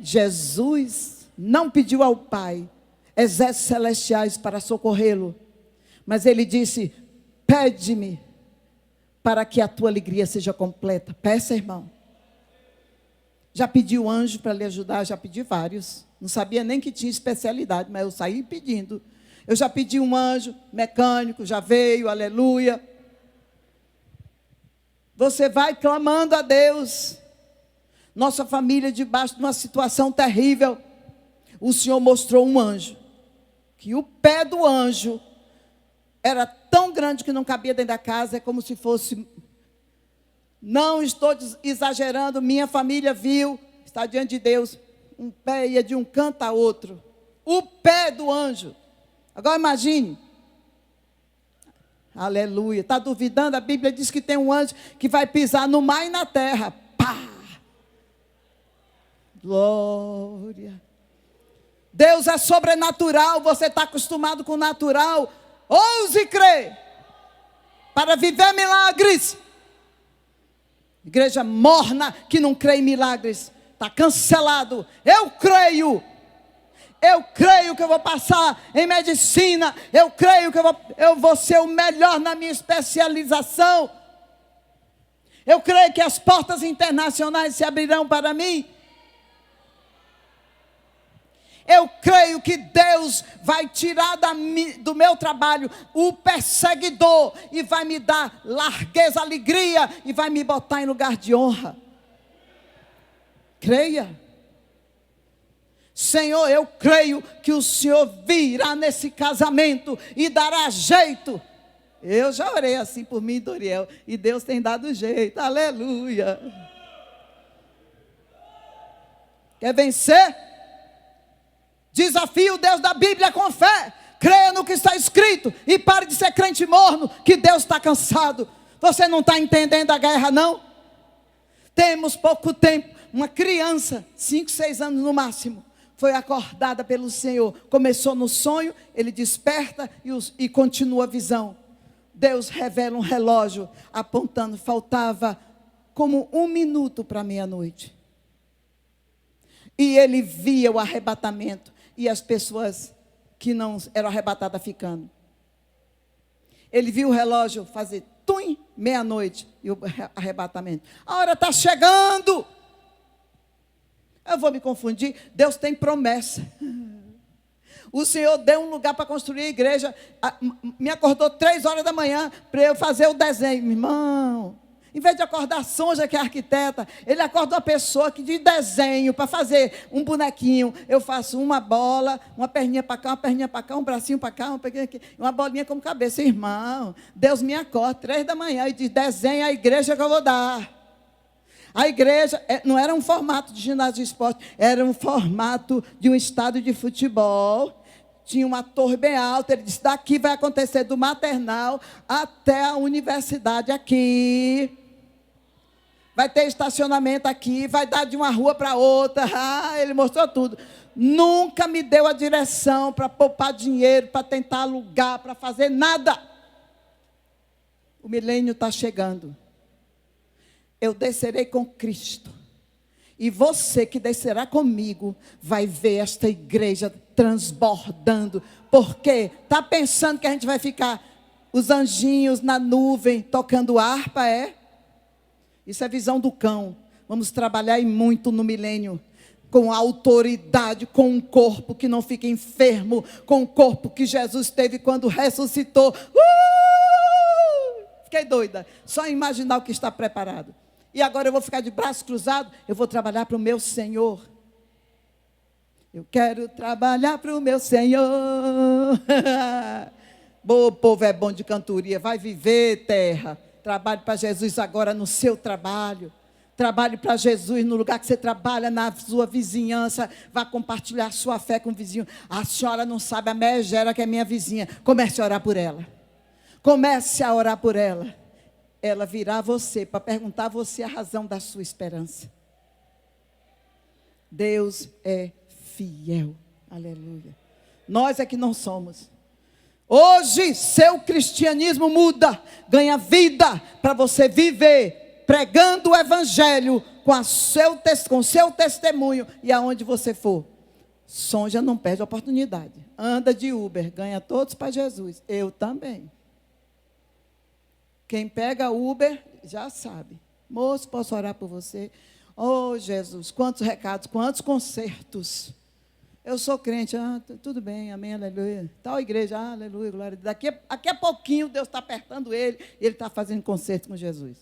Jesus não pediu ao Pai exércitos celestiais para socorrê-lo, mas ele disse: pede-me para que a tua alegria seja completa. Peça, irmão. Já pedi o anjo para lhe ajudar, já pedi vários. Não sabia nem que tinha especialidade, mas eu saí pedindo. Eu já pedi um anjo mecânico, já veio, aleluia. Você vai clamando a Deus. Nossa família debaixo de uma situação terrível. O Senhor mostrou um anjo, que o pé do anjo era tão grande que não cabia dentro da casa, é como se fosse... Não estou exagerando, minha família viu, está diante de Deus, um pé ia de um canto a outro. O pé do anjo. Agora imagine. Aleluia. Está duvidando? A Bíblia diz que tem um anjo que vai pisar no mar e na terra. Pá! Glória. Deus é sobrenatural, você está acostumado com o natural. Ouse crer para viver milagres. Igreja morna que não crê em milagres, está cancelado. Eu creio que eu vou passar em medicina, eu creio que eu vou ser o melhor na minha especialização. Eu creio que as portas internacionais se abrirão para mim. Eu creio que Deus vai tirar do meu trabalho o perseguidor e vai me dar largueza, alegria e vai me botar em lugar de honra. Creia. Senhor, eu creio que o Senhor virá nesse casamento e dará jeito. Eu já orei assim por mim, Doriel, e Deus tem dado jeito. Aleluia. Quer vencer? Desafie o Deus da Bíblia com fé. Creia no que está escrito e pare de ser crente morno, que Deus está cansado. Você não está entendendo a guerra, não? Temos pouco tempo. Uma criança, 5, 6 anos no máximo, foi acordada pelo Senhor. Começou no sonho, ele desperta e continua a visão. Deus revela um relógio apontando, faltava como 1 minuto para meia-noite. E ele via o arrebatamento e as pessoas que não eram arrebatadas ficando. Ele viu o relógio fazer tum, meia-noite e o arrebatamento. A hora está chegando. Eu vou me confundir. Deus tem promessa. O Senhor deu um lugar para construir a igreja. Me acordou 3 horas da manhã para eu fazer o desenho. Meu irmão, em vez de acordar a Sonja, que é arquiteta, ele acorda uma pessoa que de desenho para fazer um bonequinho. Eu faço uma bola, uma perninha para cá, uma perninha para cá, um bracinho para cá, uma bolinha como cabeça. Irmão, Deus me acorda 3 da manhã e diz: desenha a igreja que eu vou dar. A igreja não era um formato de ginásio de esporte, era um formato de um estádio de futebol. Tinha uma torre bem alta. Ele disse: daqui vai acontecer do maternal até a universidade aqui. Vai ter estacionamento aqui, vai dar de uma rua para outra. Ele mostrou tudo. Nunca me deu a direção para poupar dinheiro, para tentar alugar, para fazer nada. O milênio está chegando. Eu descerei com Cristo. E você que descerá comigo vai ver esta igreja transbordando. Por quê? Está pensando que a gente vai ficar os anjinhos na nuvem tocando harpa, é? Isso é visão do cão. Vamos trabalhar e muito no milênio. Com autoridade, com um corpo que não fica enfermo. Com o corpo que Jesus teve quando ressuscitou. Fiquei doida. Só imaginar o que está preparado. E agora eu vou ficar de braço cruzado. Eu vou trabalhar para o meu Senhor. Eu quero trabalhar para o meu Senhor. O povo é bom de cantoria. Vai viver, terra. Trabalhe para Jesus agora no seu trabalho. Trabalhe para Jesus no lugar que você trabalha, na sua vizinhança. Vá compartilhar sua fé com o vizinho. A senhora não sabe a megera que é minha vizinha. Comece a orar por ela. Comece a orar por ela. Ela virá a você para perguntar a você a razão da sua esperança. Deus é fiel. Aleluia. Nós é que não somos. Hoje, seu cristianismo muda, ganha vida para você viver pregando o evangelho com seu testemunho e aonde você for. Sonja não perde a oportunidade. Anda de Uber, ganha todos para Jesus. Eu também. Quem pega Uber já sabe. Moço, posso orar por você? Oh, Jesus, quantos recados, quantos concertos. Eu sou crente, tudo bem, amém, aleluia. Tal igreja, aleluia, glória. Daqui a pouquinho Deus está apertando ele e ele está fazendo concerto com Jesus.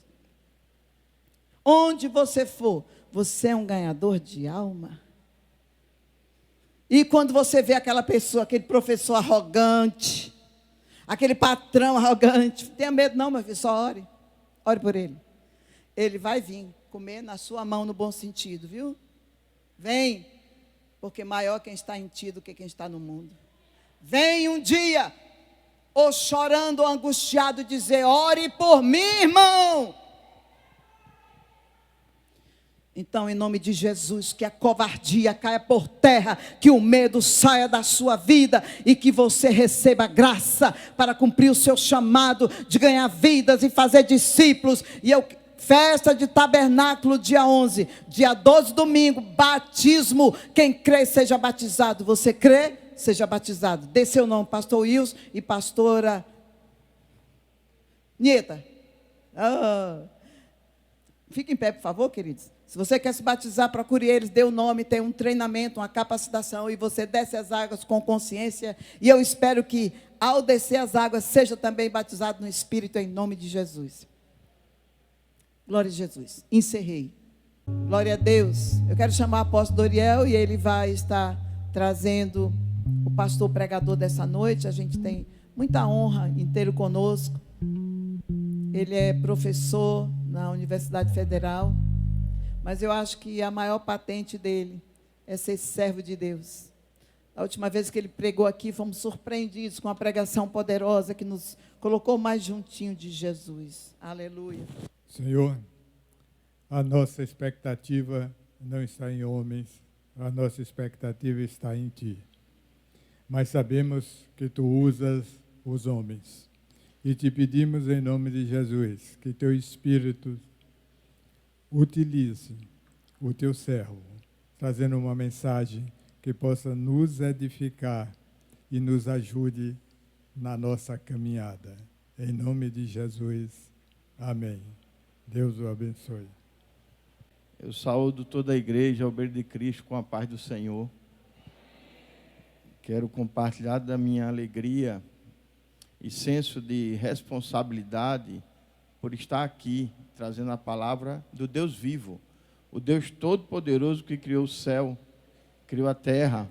Onde você for, você é um ganhador de alma. E quando você vê aquela pessoa, aquele professor arrogante, aquele patrão arrogante, não tenha medo não, meu filho, só ore. Ore por ele. Ele vai vir comer na sua mão no bom sentido, viu? Vem, porque maior quem está em ti do que quem está no mundo. Vem um dia, ou chorando, ou angustiado, dizer: ore por mim, irmão. Então, em nome de Jesus, que a covardia caia por terra, que o medo saia da sua vida e que você receba graça para cumprir o seu chamado de ganhar vidas e fazer discípulos. Festa de tabernáculo, dia 11, dia 12, domingo, batismo. Quem crê, seja batizado. Você crê? Seja batizado. Dê seu nome, pastor Wilson e pastora Nieta. Fique em pé, por favor, queridos. Se você quer se batizar, procure eles, dê o nome, tem um treinamento, uma capacitação, e você desce as águas com consciência. E eu espero que, ao descer as águas, seja também batizado no Espírito, em nome de Jesus. Glória a Jesus. Encerrei. Glória a Deus. Eu quero chamar o apóstolo Doriel, e ele vai estar trazendo o pastor pregador dessa noite. A gente tem muita honra em tê-lo conosco. Ele é professor na Universidade Federal. Mas eu acho que a maior patente dele é ser servo de Deus. A última vez que ele pregou aqui, fomos surpreendidos com a pregação poderosa que nos colocou mais juntinho de Jesus. Aleluia.
Senhor, a nossa expectativa não está em homens, a nossa expectativa está em Ti. Mas sabemos que Tu usas os homens. E te pedimos em nome de Jesus, que Teu Espírito utilize o Teu servo, trazendo uma mensagem que possa nos edificar e nos ajude na nossa caminhada. Em nome de Jesus, amém. Deus o abençoe.
Eu saúdo toda a igreja, ao bem de Cristo, com a paz do Senhor. Quero compartilhar da minha alegria e senso de responsabilidade por estar aqui, trazendo a palavra do Deus vivo, o Deus Todo-Poderoso que criou o céu, criou a terra,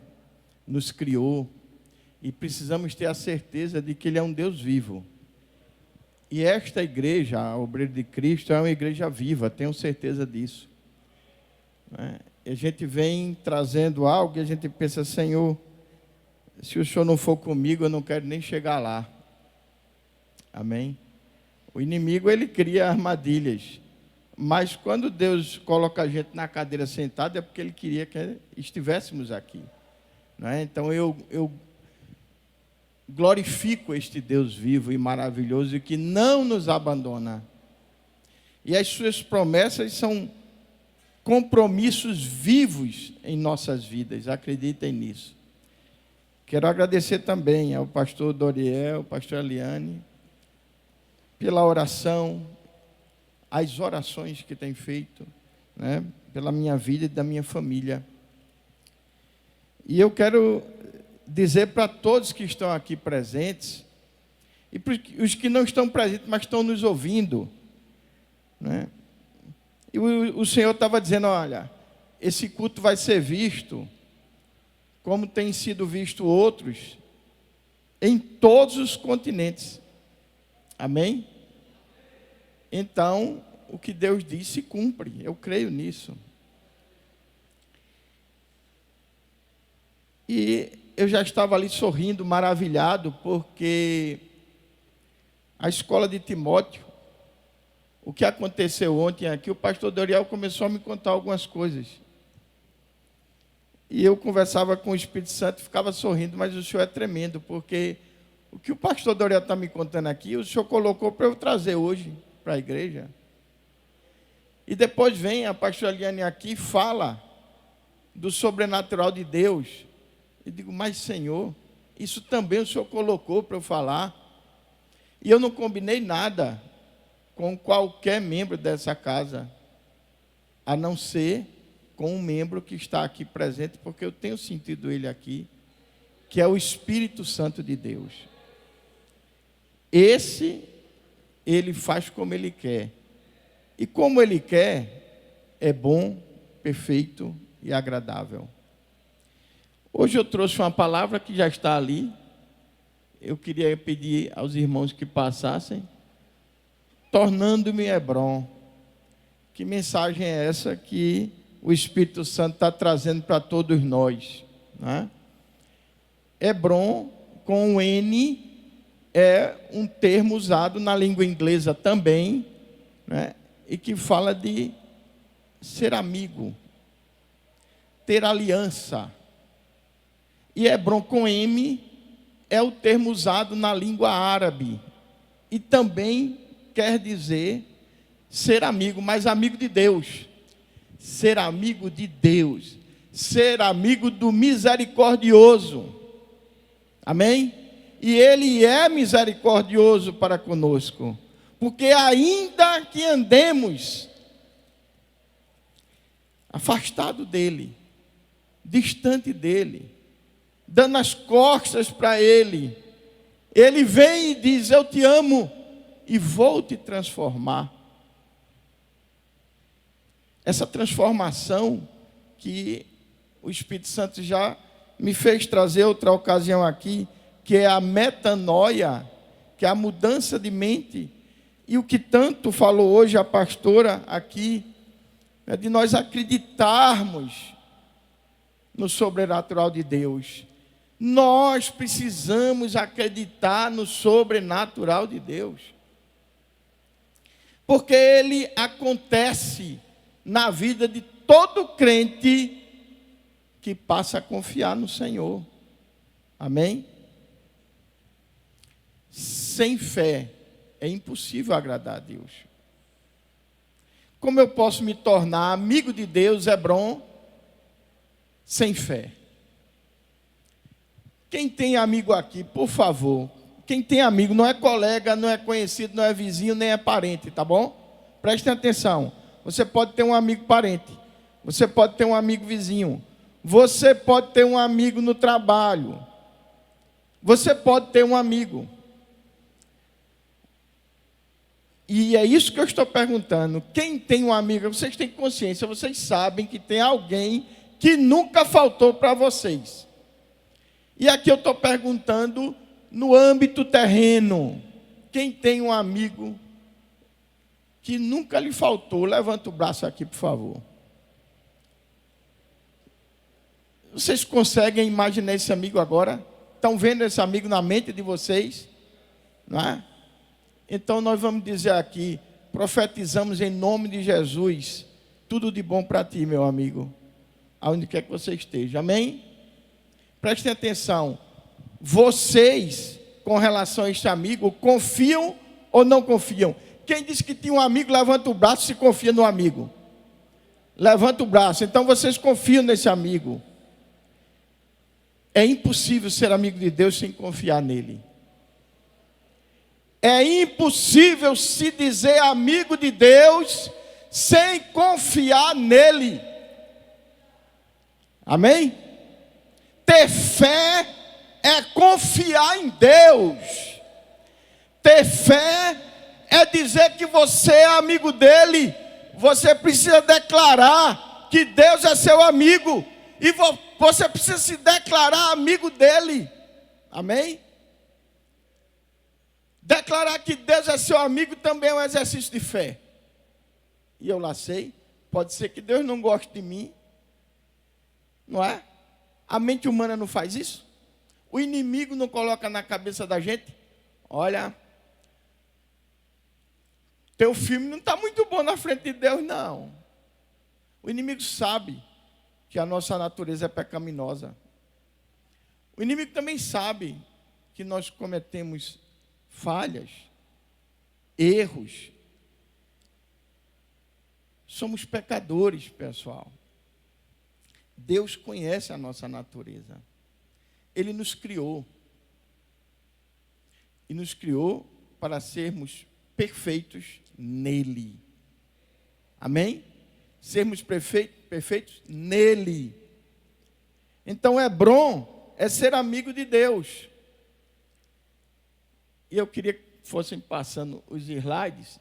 nos criou, e precisamos ter a certeza de que Ele é um Deus vivo. E esta igreja, a Obreiro de Cristo, é uma igreja viva, tenho certeza disso. E a gente vem trazendo algo e a gente pensa, Senhor, se o Senhor não for comigo, eu não quero nem chegar lá. Amém? O inimigo, ele cria armadilhas. Mas quando Deus coloca a gente na cadeira sentada, é porque Ele queria que estivéssemos aqui. Não é? Então eu glorifico este Deus vivo e maravilhoso e que não nos abandona. E as suas promessas são compromissos vivos em nossas vidas. Acreditem nisso. Quero agradecer também ao pastor Doriel, ao pastor Eliane, pela oração, as orações que tem feito, né, pela minha vida e da minha família. E eu quero dizer para todos que estão aqui presentes, e para os que não estão presentes, mas estão nos ouvindo, né, e o Senhor estava dizendo, olha, esse culto vai ser visto, como tem sido visto outros, em todos os continentes. Amém? Então, o que Deus diz se cumpre, eu creio nisso. E eu já estava ali sorrindo, maravilhado, porque a escola de Timóteo, o que aconteceu ontem aqui, o pastor Doriel começou a me contar algumas coisas. E eu conversava com o Espírito Santo, ficava sorrindo, mas o Senhor é tremendo, porque o que o pastor Doriel está me contando aqui, o Senhor colocou para eu trazer hoje para a igreja. E depois vem a pastora Eliane aqui e fala do sobrenatural de Deus. Eu digo, mas Senhor, isso também o Senhor colocou para eu falar. E eu não combinei nada com qualquer membro dessa casa, a não ser com um membro que está aqui presente, porque eu tenho sentido ele aqui, que é o Espírito Santo de Deus. Esse, ele faz como ele quer. E como ele quer, é bom, perfeito e agradável. Hoje eu trouxe uma palavra que já está ali. Eu queria pedir aos irmãos que passassem. Tornando-me Hebrom. Que mensagem é essa que o Espírito Santo está trazendo para todos nós, né? Hebrom, com o N, é um termo usado na língua inglesa também, né? E que fala de ser amigo, ter aliança. E Hebron com M é o termo usado na língua árabe. E também quer dizer ser amigo, mas amigo de Deus. Ser amigo de Deus. Ser amigo do misericordioso. Amém? E Ele é misericordioso para conosco. Porque ainda que andemos afastado dEle, distante dEle, dando as costas para Ele, Ele vem e diz: eu te amo e vou te transformar. Essa transformação que o Espírito Santo já me fez trazer outra ocasião aqui, que é a metanoia, que é a mudança de mente, e o que tanto falou hoje a pastora aqui, é de nós acreditarmos no sobrenatural de Deus. Nós precisamos acreditar no sobrenatural de Deus. Porque ele acontece na vida de todo crente que passa a confiar no Senhor. Amém? Sem fé é impossível agradar a Deus. Como eu posso me tornar amigo de Deus, Hebron, sem fé? Quem tem amigo aqui, por favor, quem tem amigo, não é colega, não é conhecido, não é vizinho, nem é parente, tá bom? Prestem atenção. Você pode ter um amigo parente, você pode ter um amigo vizinho, você pode ter um amigo no trabalho, você pode ter um amigo. E é isso que eu estou perguntando. Quem tem um amigo, vocês têm consciência, vocês sabem que tem alguém que nunca faltou para vocês. E aqui eu estou perguntando no âmbito terreno. Quem tem um amigo que nunca lhe faltou? Levanta o braço aqui, por favor. Vocês conseguem imaginar esse amigo agora? Estão vendo esse amigo na mente de vocês? Não é? Então nós vamos dizer aqui, profetizamos em nome de Jesus, tudo de bom para ti, meu amigo, aonde quer que você esteja, amém? Prestem atenção, vocês, com relação a este amigo, confiam ou não confiam? Quem disse que tinha um amigo, levanta o braço se confia no amigo. Levanta o braço, então vocês confiam nesse amigo. É impossível ser amigo de Deus sem confiar nele. É impossível se dizer amigo de Deus sem confiar nele. Amém? Ter fé é confiar em Deus. Ter fé é dizer que você é amigo dele. Você precisa declarar que Deus é seu amigo. E você precisa se declarar amigo dele. Amém? Declarar que Deus é seu amigo também é um exercício de fé. E eu lá sei, pode ser que Deus não goste de mim. Não é? A mente humana não faz isso? O inimigo não coloca na cabeça da gente: olha, teu filme não está muito bom na frente de Deus, não. O inimigo sabe que a nossa natureza é pecaminosa. O inimigo também sabe que nós cometemos falhas, erros. Somos pecadores, pessoal. Deus conhece a nossa natureza. Ele nos criou. E nos criou para sermos perfeitos nele. Amém? Sermos perfeitos nele. Então, Hebron é ser amigo de Deus. E eu queria que fossem passando os slides,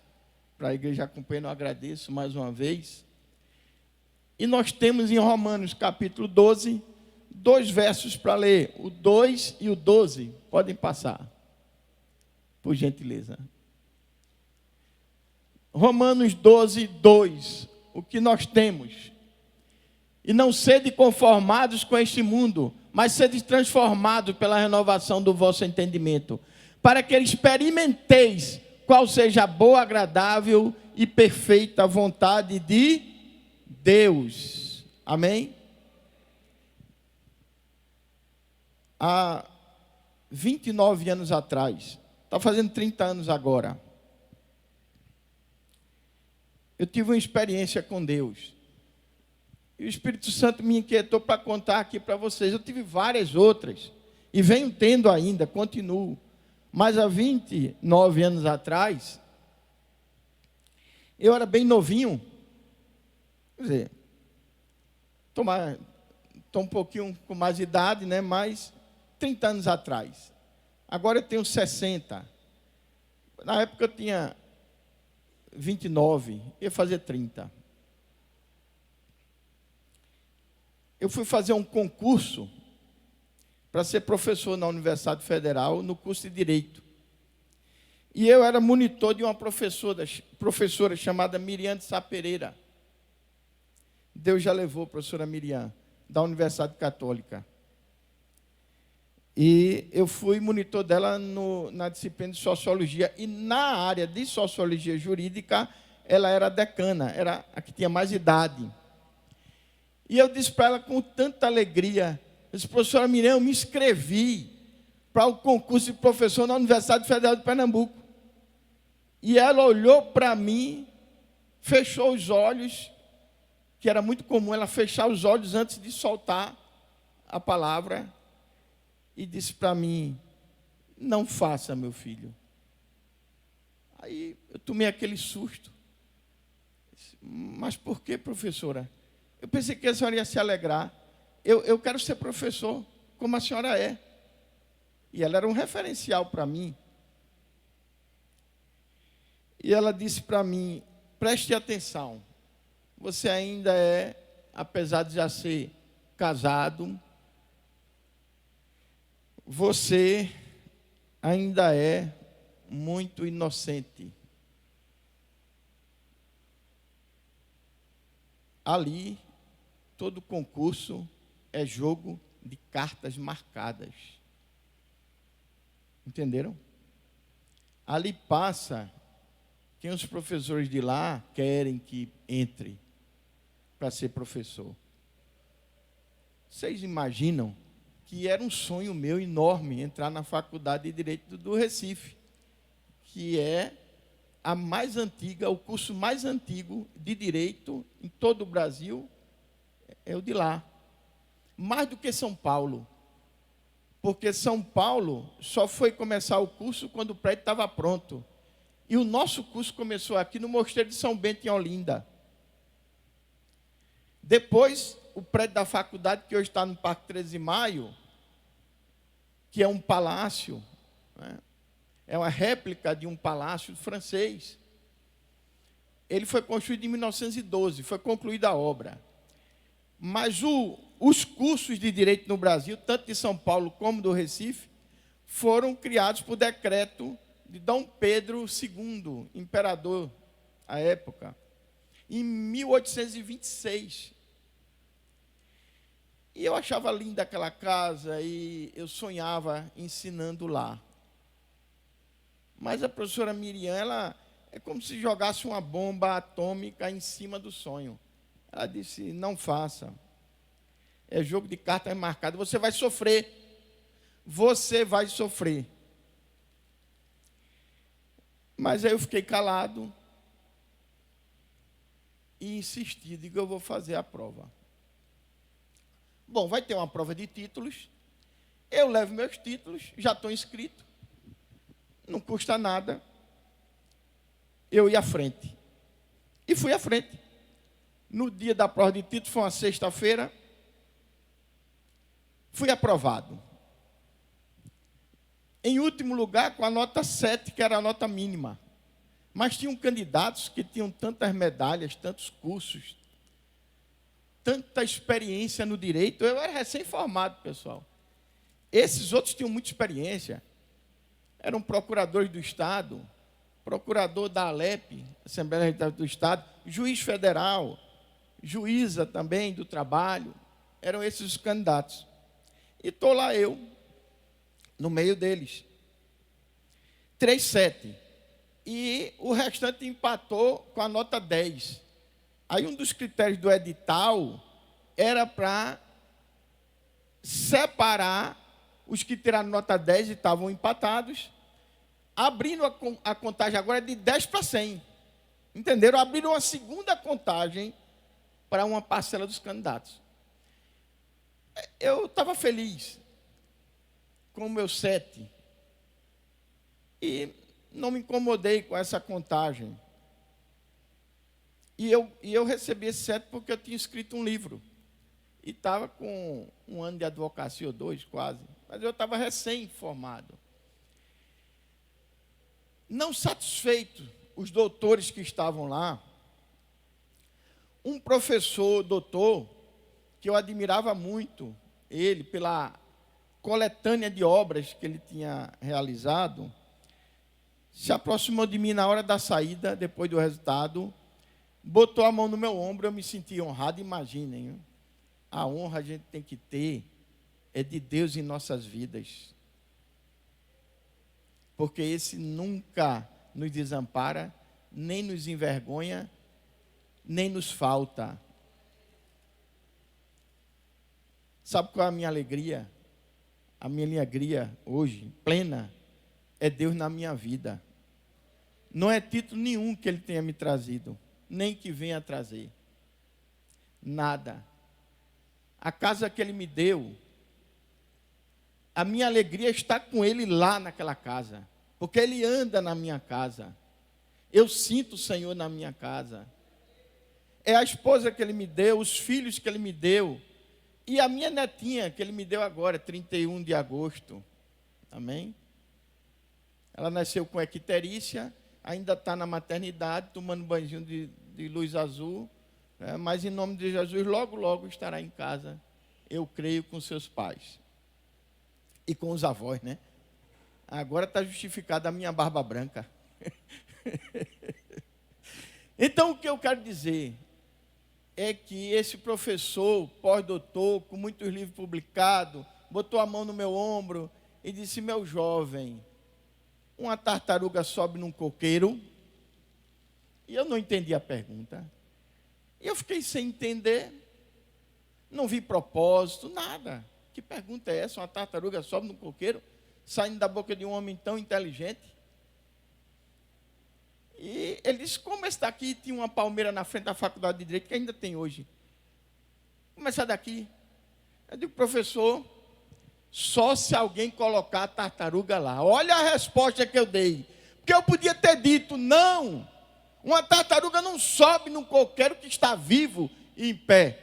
para a igreja acompanhando, eu agradeço mais uma vez. E nós temos em Romanos capítulo 12, 2 versos para ler, o 2 e o 12, podem passar, por gentileza. Romanos 12, 2, o que nós temos? E não sede conformados com este mundo, mas sede transformados pela renovação do vosso entendimento, para que experimenteis qual seja a boa, agradável e perfeita vontade de Deus. Amém? Há 29 anos atrás, está fazendo 30 anos agora, eu tive uma experiência com Deus. E o Espírito Santo me inquietou para contar aqui para vocês. Eu tive várias outras. E venho tendo ainda, continuo. Mas há 29 anos atrás, eu era bem novinho. Quer dizer, estou um pouquinho com mais idade, né? Mas 30 anos atrás. Agora eu tenho 60. Na época eu tinha 29, ia fazer 30. Eu fui fazer um concurso para ser professor na Universidade Federal, no curso de Direito. E eu era monitor de uma professora chamada Miriam de Sá Pereira. Deus já levou a professora Miriam, da Universidade Católica. E eu fui monitor dela na disciplina de Sociologia. E na área de Sociologia Jurídica, ela era a decana, era a que tinha mais idade. E eu disse para ela com tanta alegria, eu disse, professora Miriam, eu me inscrevi para o concurso de professor na Universidade Federal de Pernambuco. E ela olhou para mim, fechou os olhos, que era muito comum ela fechar os olhos antes de soltar a palavra, e disse para mim, não faça, meu filho. Aí eu tomei aquele susto. Disse, mas por que, professora? Eu pensei que a senhora ia se alegrar. Eu quero ser professor, como a senhora é. E ela era um referencial para mim. E ela disse para mim, preste atenção, você ainda é, apesar de já ser casado, você ainda é muito inocente. Ali, todo concurso é jogo de cartas marcadas. Entenderam? Ali passa quem os professores de lá querem que entre para ser professor. Vocês imaginam que era um sonho meu enorme entrar na Faculdade de Direito do Recife, que é a mais antiga, o curso mais antigo de Direito em todo o Brasil, é o de lá. Mais do que São Paulo. Porque São Paulo só foi começar o curso quando o prédio estava pronto. E o nosso curso começou aqui no Mosteiro de São Bento, em Olinda. Depois, o prédio da faculdade, que hoje está no Parque 13 de Maio, que é um palácio, né? É uma réplica de um palácio francês. Ele foi construído em 1912, foi concluída a obra. Mas os cursos de direito no Brasil, tanto de São Paulo como do Recife, foram criados por decreto de Dom Pedro II, imperador à época, em 1826. E eu achava linda aquela casa e eu sonhava ensinando lá. Mas a professora Miriam, ela é como se jogasse uma bomba atômica em cima do sonho. Ela disse, não faça. É jogo de cartas marcadas, você vai sofrer. Você vai sofrer. Mas aí eu fiquei calado e insisti, digo, eu vou fazer a prova. Bom, vai ter uma prova de títulos, eu levo meus títulos, já estou inscrito, não custa nada, eu ia à frente. E fui à frente. No dia da prova de títulos, foi uma sexta-feira, fui aprovado. Em último lugar, com a nota 7, que era a nota mínima. Mas tinham candidatos que tinham tantas medalhas, tantos cursos, tanta experiência no direito. Eu era recém-formado, pessoal. Esses outros tinham muita experiência. Eram procuradores do Estado, procurador da ALEP, Assembleia Legislativa do Estado, juiz federal, juíza também do trabalho. Eram esses os candidatos. E estou lá eu, no meio deles. 3,7. E o restante empatou com a nota 10. Aí um dos critérios do edital era para separar os que tiraram nota 10 e estavam empatados, abrindo a contagem agora de 10 para 100. Entenderam? Abriram uma segunda contagem para uma parcela dos candidatos. Eu estava feliz com o meu 7 e não me incomodei com essa contagem. E eu recebi esse 7 porque eu tinha escrito um livro. E estava com 1 ano de advocacia, ou 2 quase. Mas eu estava recém-formado. Não satisfeito, os doutores que estavam lá, um professor, doutor, que eu admirava muito, ele, pela coletânea de obras que ele tinha realizado, se aproximou de mim na hora da saída, depois do resultado, botou a mão no meu ombro, eu me senti honrado. Imaginem, a honra a gente tem que ter é de Deus em nossas vidas. Porque esse nunca nos desampara, nem nos envergonha, nem nos falta. Sabe qual é a minha alegria? A minha alegria hoje, plena, é Deus na minha vida. Não é título nenhum que Ele tenha me trazido, nem que venha trazer. Nada. A casa que Ele me deu, a minha alegria está com Ele lá naquela casa, porque Ele anda na minha casa. Eu sinto o Senhor na minha casa. É a esposa que Ele me deu, os filhos que Ele me deu, e a minha netinha que Ele me deu agora, 31 de agosto. Amém? Ela nasceu com icterícia, ainda está na maternidade, tomando banhozinho de luz azul, mas em nome de Jesus, logo, logo estará em casa, eu creio, com seus pais. E com os avós, né? Agora está justificada a minha barba branca. Então, o que eu quero dizer é que esse professor, pós-doutor, com muitos livros publicados, botou a mão no meu ombro e disse: meu jovem, uma tartaruga sobe num coqueiro? E eu não entendi a pergunta. E eu fiquei sem entender, não vi propósito, nada. Que pergunta é essa? Uma tartaruga sobe num coqueiro, saindo da boca de um homem tão inteligente? E ele disse: como esse daqui tinha uma palmeira na frente da faculdade de Direito, que ainda tem hoje. Como essa daqui? Eu digo: professor, só se alguém colocar a tartaruga lá. Olha a resposta que eu dei. Porque eu podia ter dito: não, uma tartaruga não sobe num coqueiro que está vivo e em pé.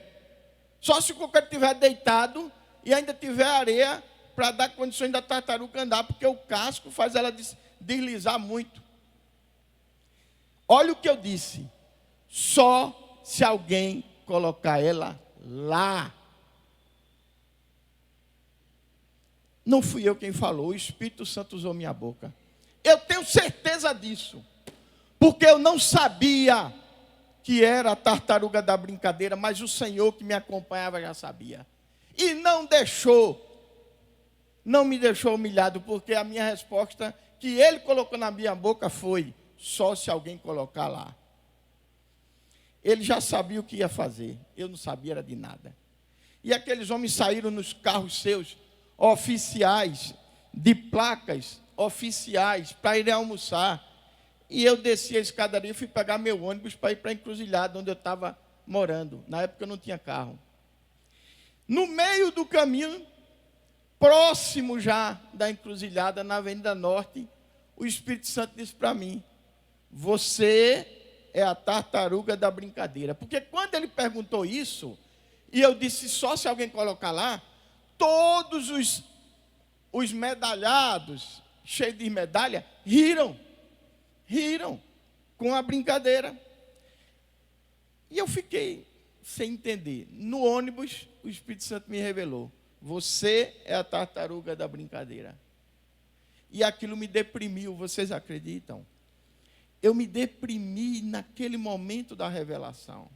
Só se o coqueiro estiver deitado e ainda tiver areia para dar condições da tartaruga andar, porque o casco faz ela deslizar muito. Olha o que eu disse: só se alguém colocar ela lá. Não fui eu quem falou, o Espírito Santo usou minha boca. Eu tenho certeza disso, porque eu não sabia que era a tartaruga da brincadeira, mas o Senhor que me acompanhava já sabia. E não me deixou humilhado, porque a minha resposta que Ele colocou na minha boca foi: só se alguém colocar lá. Ele já sabia o que ia fazer, eu não sabia era de nada. E aqueles homens saíram nos carros seus, oficiais, de placas oficiais, para ir almoçar. E eu desci a escadaria e fui pegar meu ônibus para ir para a encruzilhada onde eu estava morando. Na época eu não tinha carro. No meio do caminho, próximo já da encruzilhada, na Avenida Norte, o Espírito Santo disse para mim: você é a tartaruga da brincadeira. Porque quando ele perguntou isso, e eu disse: só se alguém colocar lá, todos os medalhados, cheios de medalha, riram com a brincadeira. E eu fiquei sem entender. No ônibus, o Espírito Santo me revelou: você é a tartaruga da brincadeira. E aquilo me deprimiu, vocês acreditam? Eu me deprimi naquele momento da revelação.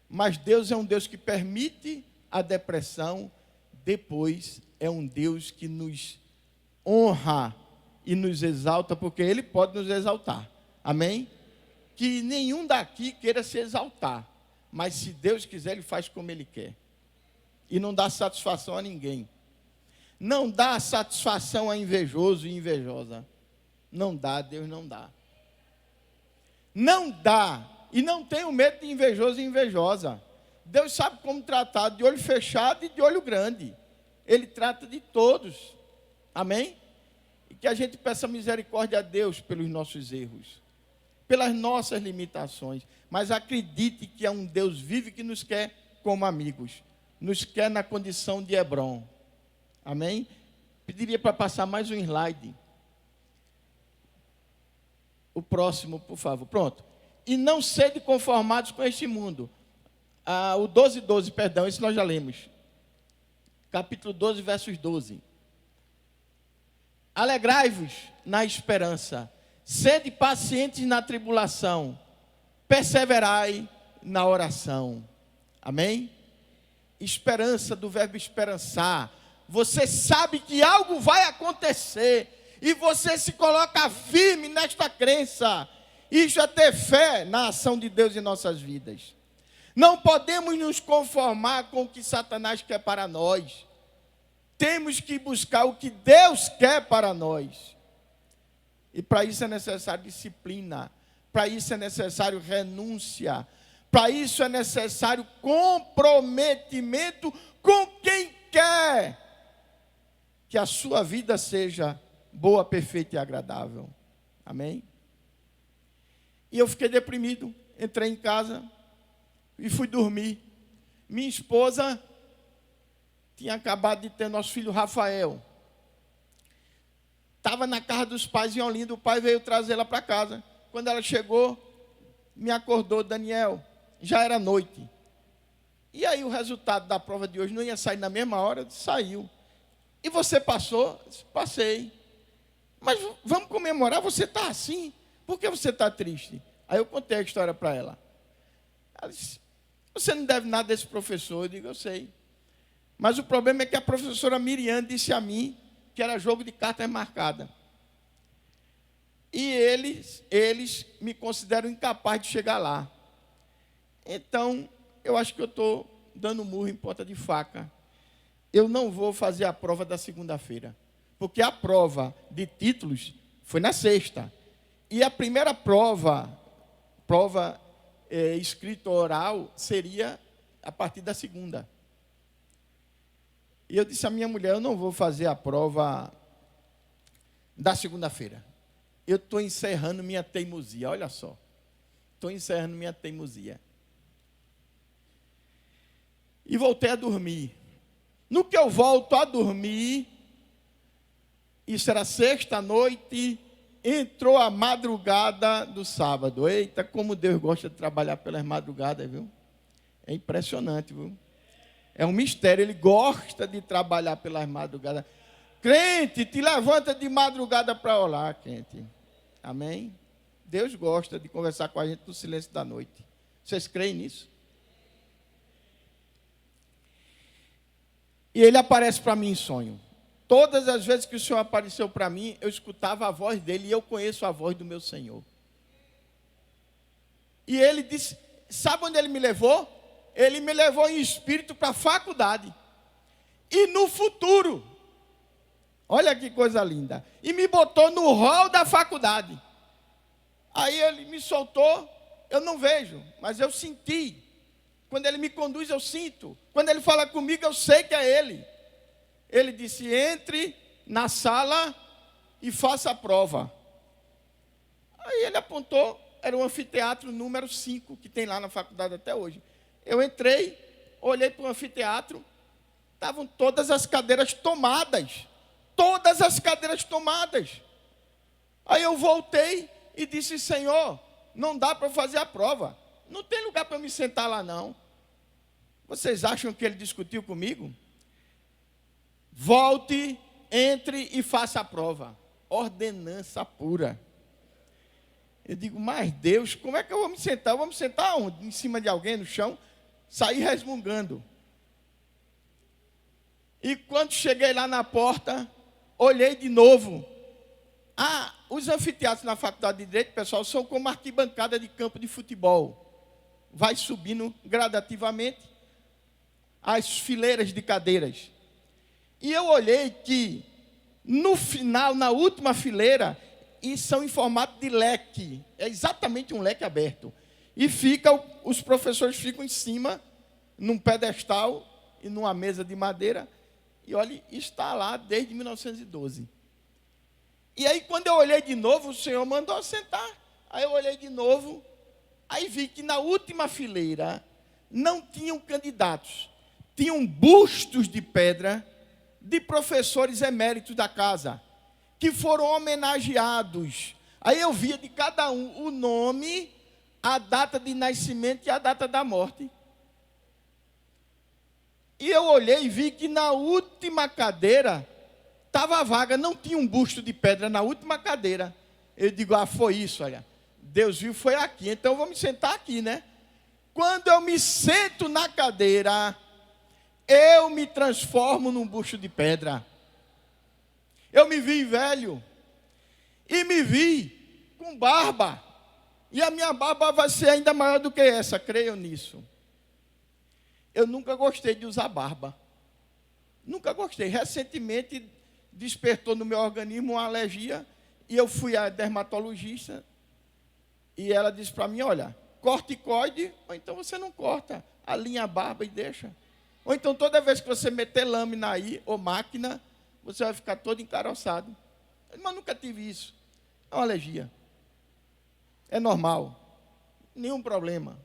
Mas Deus é um Deus que permite a depressão, depois é um Deus que nos honra e nos exalta, porque Ele pode nos exaltar. Amém? que nenhum daqui queira se exaltar. Mas se Deus quiser, Ele faz como Ele quer. E não dá satisfação a ninguém. Não dá satisfação a invejoso e invejosa. Não dá, Deus não dá. Não dá. E não tenho medo de invejoso e invejosa. Deus sabe como tratar de olho fechado e de olho grande. Ele trata de todos. Amém? E que a gente peça misericórdia a Deus pelos nossos erros, pelas nossas limitações. Mas acredite que é um Deus vivo que nos quer como amigos. Nos quer na condição de Hebron. Amém? Pediria para passar mais um slide. O próximo, por favor. Pronto. E não sede conformados com este mundo. O 12, perdão, esse nós já lemos. Capítulo 12, versos 12. Alegrai-vos na esperança, sede pacientes na tribulação, perseverai na oração. Amém? Esperança, do verbo esperançar. Você sabe que algo vai acontecer e você se coloca firme nesta crença. Isso é ter fé na ação de Deus em nossas vidas. Não podemos nos conformar com o que Satanás quer para nós. Temos que buscar o que Deus quer para nós. E para isso é necessário disciplina. Para isso é necessário renúncia. Para isso é necessário comprometimento com quem quer que a sua vida seja boa, perfeita e agradável. Amém? E eu fiquei deprimido. Entrei em casa e fui dormir. Minha esposa tinha acabado de ter nosso filho Rafael. Estava na casa dos pais em Olinda, o pai veio trazê-la para casa. Quando ela chegou, me acordou: Daniel, já era noite. E aí o resultado da prova de hoje não ia sair na mesma hora? Saiu. E você passou? Passei. Mas vamos comemorar, você está assim? Por que você está triste? Aí eu contei a história para ela. Ela disse: você não deve nada desse professor. Eu digo: eu sei. Mas o problema é que a professora Miriam disse a mim que era jogo de cartas marcada. E eles me consideram incapaz de chegar lá. Então, eu acho que eu estou dando murro em ponta de faca. Eu não vou fazer a prova da segunda-feira. Porque a prova de títulos foi na sexta. E a primeira prova escrita oral, seria a partir da segunda. E eu disse à minha mulher: eu não vou fazer a prova da segunda-feira. Eu estou encerrando minha teimosia, olha só. Estou encerrando minha teimosia. E voltei a dormir. No que eu volto a dormir, isso era sexta-noite, entrou a madrugada do sábado. Eita, como Deus gosta de trabalhar pelas madrugadas, viu? É impressionante, viu? É um mistério, Ele gosta de trabalhar pelas madrugadas. Crente, te levanta de madrugada para orar, crente. Amém? Deus gosta de conversar com a gente no silêncio da noite. Vocês creem nisso? E Ele aparece para mim em sonho. Todas as vezes que o Senhor apareceu para mim, eu escutava a voz dEle e eu conheço a voz do meu Senhor. E Ele disse: sabe onde Ele me levou? Ele me levou em espírito para a faculdade. E no futuro, olha que coisa linda, e me botou no hall da faculdade. Aí Ele me soltou, eu não vejo, mas eu senti. Quando Ele me conduz, eu sinto. Quando Ele fala comigo, eu sei que é Ele. Ele disse: entre na sala e faça a prova. Aí Ele apontou, era o anfiteatro número 5, que tem lá na faculdade até hoje. Eu entrei, olhei para o anfiteatro, estavam todas as cadeiras tomadas. Todas as cadeiras tomadas. Aí eu voltei e disse: Senhor, não dá para fazer a prova. Não tem lugar para eu me sentar lá, não. Vocês acham que Ele discutiu comigo? Volte, entre e faça a prova. Ordenança pura. Eu digo: mas Deus, como é que eu vou me sentar? Eu vou me sentar onde? Em cima de alguém, no chão? Saí resmungando. E quando cheguei lá na porta, olhei de novo. Os anfiteatros na faculdade de Direito, pessoal, são como arquibancada de campo de futebol. Vai subindo gradativamente as fileiras de cadeiras. E eu olhei que, no final, na última fileira, e são em formato de leque. É exatamente um leque aberto. E os professores ficam em cima, num pedestal e numa mesa de madeira. E olha, está lá desde 1912. E aí, quando eu olhei de novo, o Senhor mandou sentar. Aí eu olhei de novo, aí vi que na última fileira não tinham candidatos. Tinham bustos de pedra de professores eméritos da casa, que foram homenageados. Aí eu via de cada um o nome, a data de nascimento e a data da morte. E eu olhei e vi que na última cadeira estava vaga, não tinha um busto de pedra na última cadeira. Eu digo, foi isso, olha. Deus viu, foi aqui, então eu vou me sentar aqui, né? Quando eu me sento na cadeira, eu me transformo num busto de pedra. Eu me vi velho. E me vi com barba. E a minha barba vai ser ainda maior do que essa, creiam nisso. Eu nunca gostei de usar barba. Nunca gostei. Recentemente despertou no meu organismo uma alergia. E eu fui à dermatologista. E ela disse para mim, olha, corticoide, ou então você não corta. Alinha a barba e deixa. Ou então toda vez que você meter lâmina aí, ou máquina, você vai ficar todo encaroçado. Mas nunca tive isso. É uma alergia. É normal. Nenhum problema.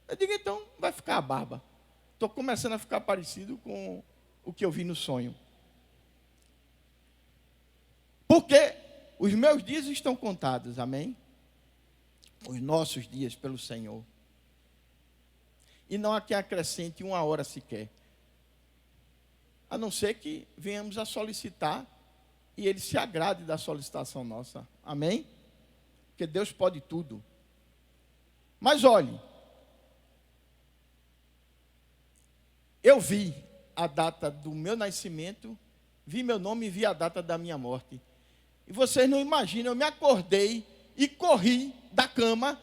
Eu digo, então, vai ficar a barba. Estou começando a ficar parecido com o que eu vi no sonho. Porque os meus dias estão contados, amém? Os nossos dias pelo Senhor. E não há quem acrescente uma hora sequer. A não ser que venhamos a solicitar e Ele se agrade da solicitação nossa. Amém? Porque Deus pode tudo. Mas olhe, eu vi a data do meu nascimento, vi meu nome e vi a data da minha morte. E vocês não imaginam, eu me acordei e corri da cama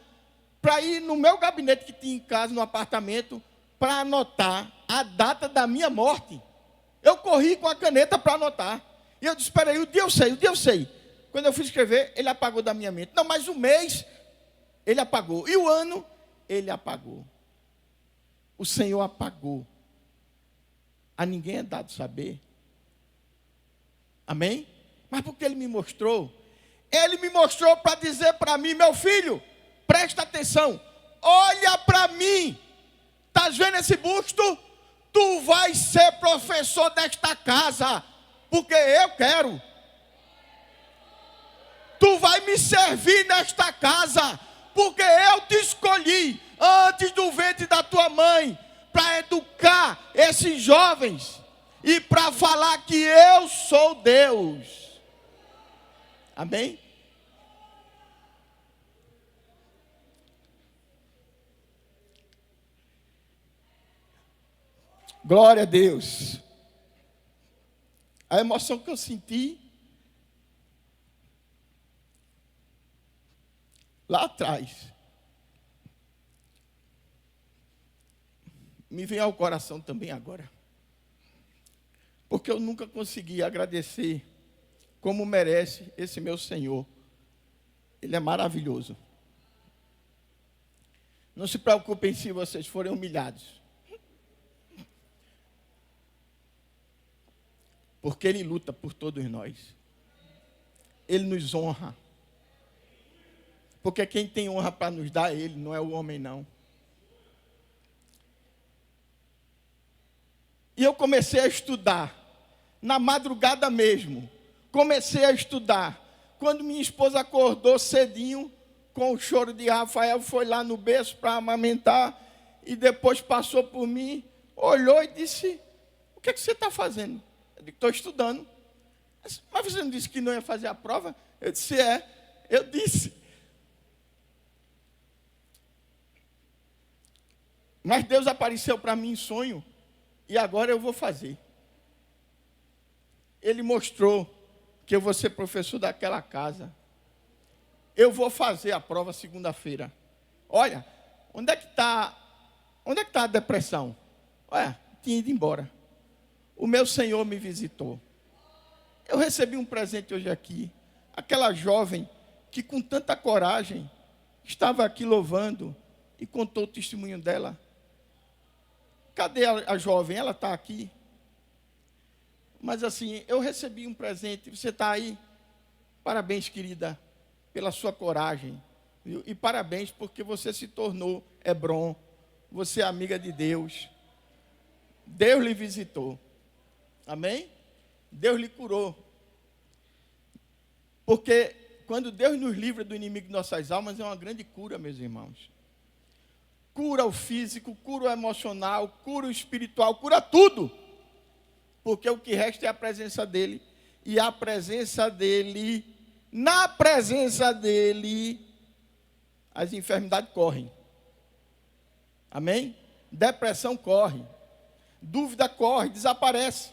para ir no meu gabinete que tinha em casa, no apartamento, para anotar a data da minha morte. Eu corri com a caneta para anotar. E eu disse, espera aí, o dia eu sei. Quando eu fui escrever, ele apagou da minha mente. Não, mas o mês, ele apagou. E o ano, ele apagou. O Senhor apagou. A ninguém é dado saber. Amém? Mas porque Ele me mostrou? Ele me mostrou para dizer para mim, meu filho, presta atenção, olha para mim. Estás vendo esse busto? Tu vais ser professor desta casa, porque eu quero. Tu vai me servir nesta casa, porque eu te escolhi antes do ventre da tua mãe, para educar esses jovens e para falar que eu sou Deus. Amém? Glória a Deus. A emoção que eu senti lá atrás me vem ao coração também agora. Porque eu nunca consegui agradecer como merece esse meu Senhor. Ele é maravilhoso. Não se preocupem se vocês forem humilhados. Porque Ele luta por todos nós. Ele nos honra. Porque quem tem honra para nos dar é Ele, não é o homem não. E eu comecei a estudar, na madrugada mesmo. Comecei a estudar. Quando minha esposa acordou cedinho, com o choro de Rafael, foi lá no berço para amamentar, e depois passou por mim, olhou e disse, o que você está fazendo? Eu disse, estou estudando. Mas você não disse que não ia fazer a prova? Eu disse, eu disse. Mas Deus apareceu para mim em sonho, e agora eu vou fazer. Ele mostrou que eu vou ser professor daquela casa. Eu vou fazer a prova segunda-feira. Olha, onde é que está a depressão? Olha, tinha ido embora. O meu Senhor me visitou. Eu recebi um presente hoje aqui. Aquela jovem que com tanta coragem estava aqui louvando e contou o testemunho dela. Cadê a jovem? Ela está aqui. Mas assim, eu recebi um presente. Você está aí? Parabéns, querida, pela sua coragem. Viu? E parabéns porque você se tornou Hebron. Você é amiga de Deus. Deus lhe visitou. Amém? Deus lhe curou. Porque quando Deus nos livra do inimigo de nossas almas, é uma grande cura, meus irmãos. Cura o físico, cura o emocional, cura o espiritual, cura tudo. Porque o que resta é a presença dele. E a presença dele, na presença dele, as enfermidades correm. Amém? Depressão corre. Dúvida corre, desaparece.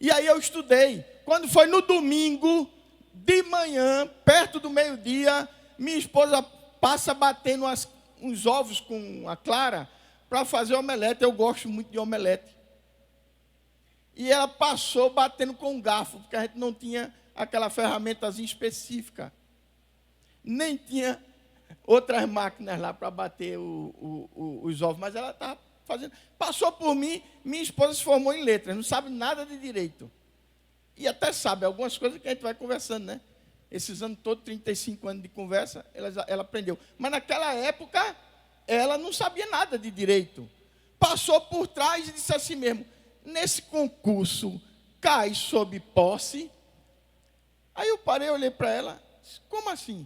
E aí eu estudei. Quando foi no domingo, de manhã, perto do meio-dia, minha esposa passa batendo uns ovos com a clara para fazer omelete. Eu gosto muito de omelete. E ela passou batendo com um garfo, porque a gente não tinha aquela ferramentazinha específica. Nem tinha outras máquinas lá para bater os ovos, mas ela estava fazendo. Passou por mim, minha esposa se formou em letras, não sabe nada de direito. E até sabe algumas coisas que a gente vai conversando, né? Esses anos todos, 35 anos de conversa, ela aprendeu. Mas naquela época, ela não sabia nada de direito. Passou por trás e disse assim mesmo: nesse concurso cai sob posse. Aí eu parei, olhei para ela, disse, como assim?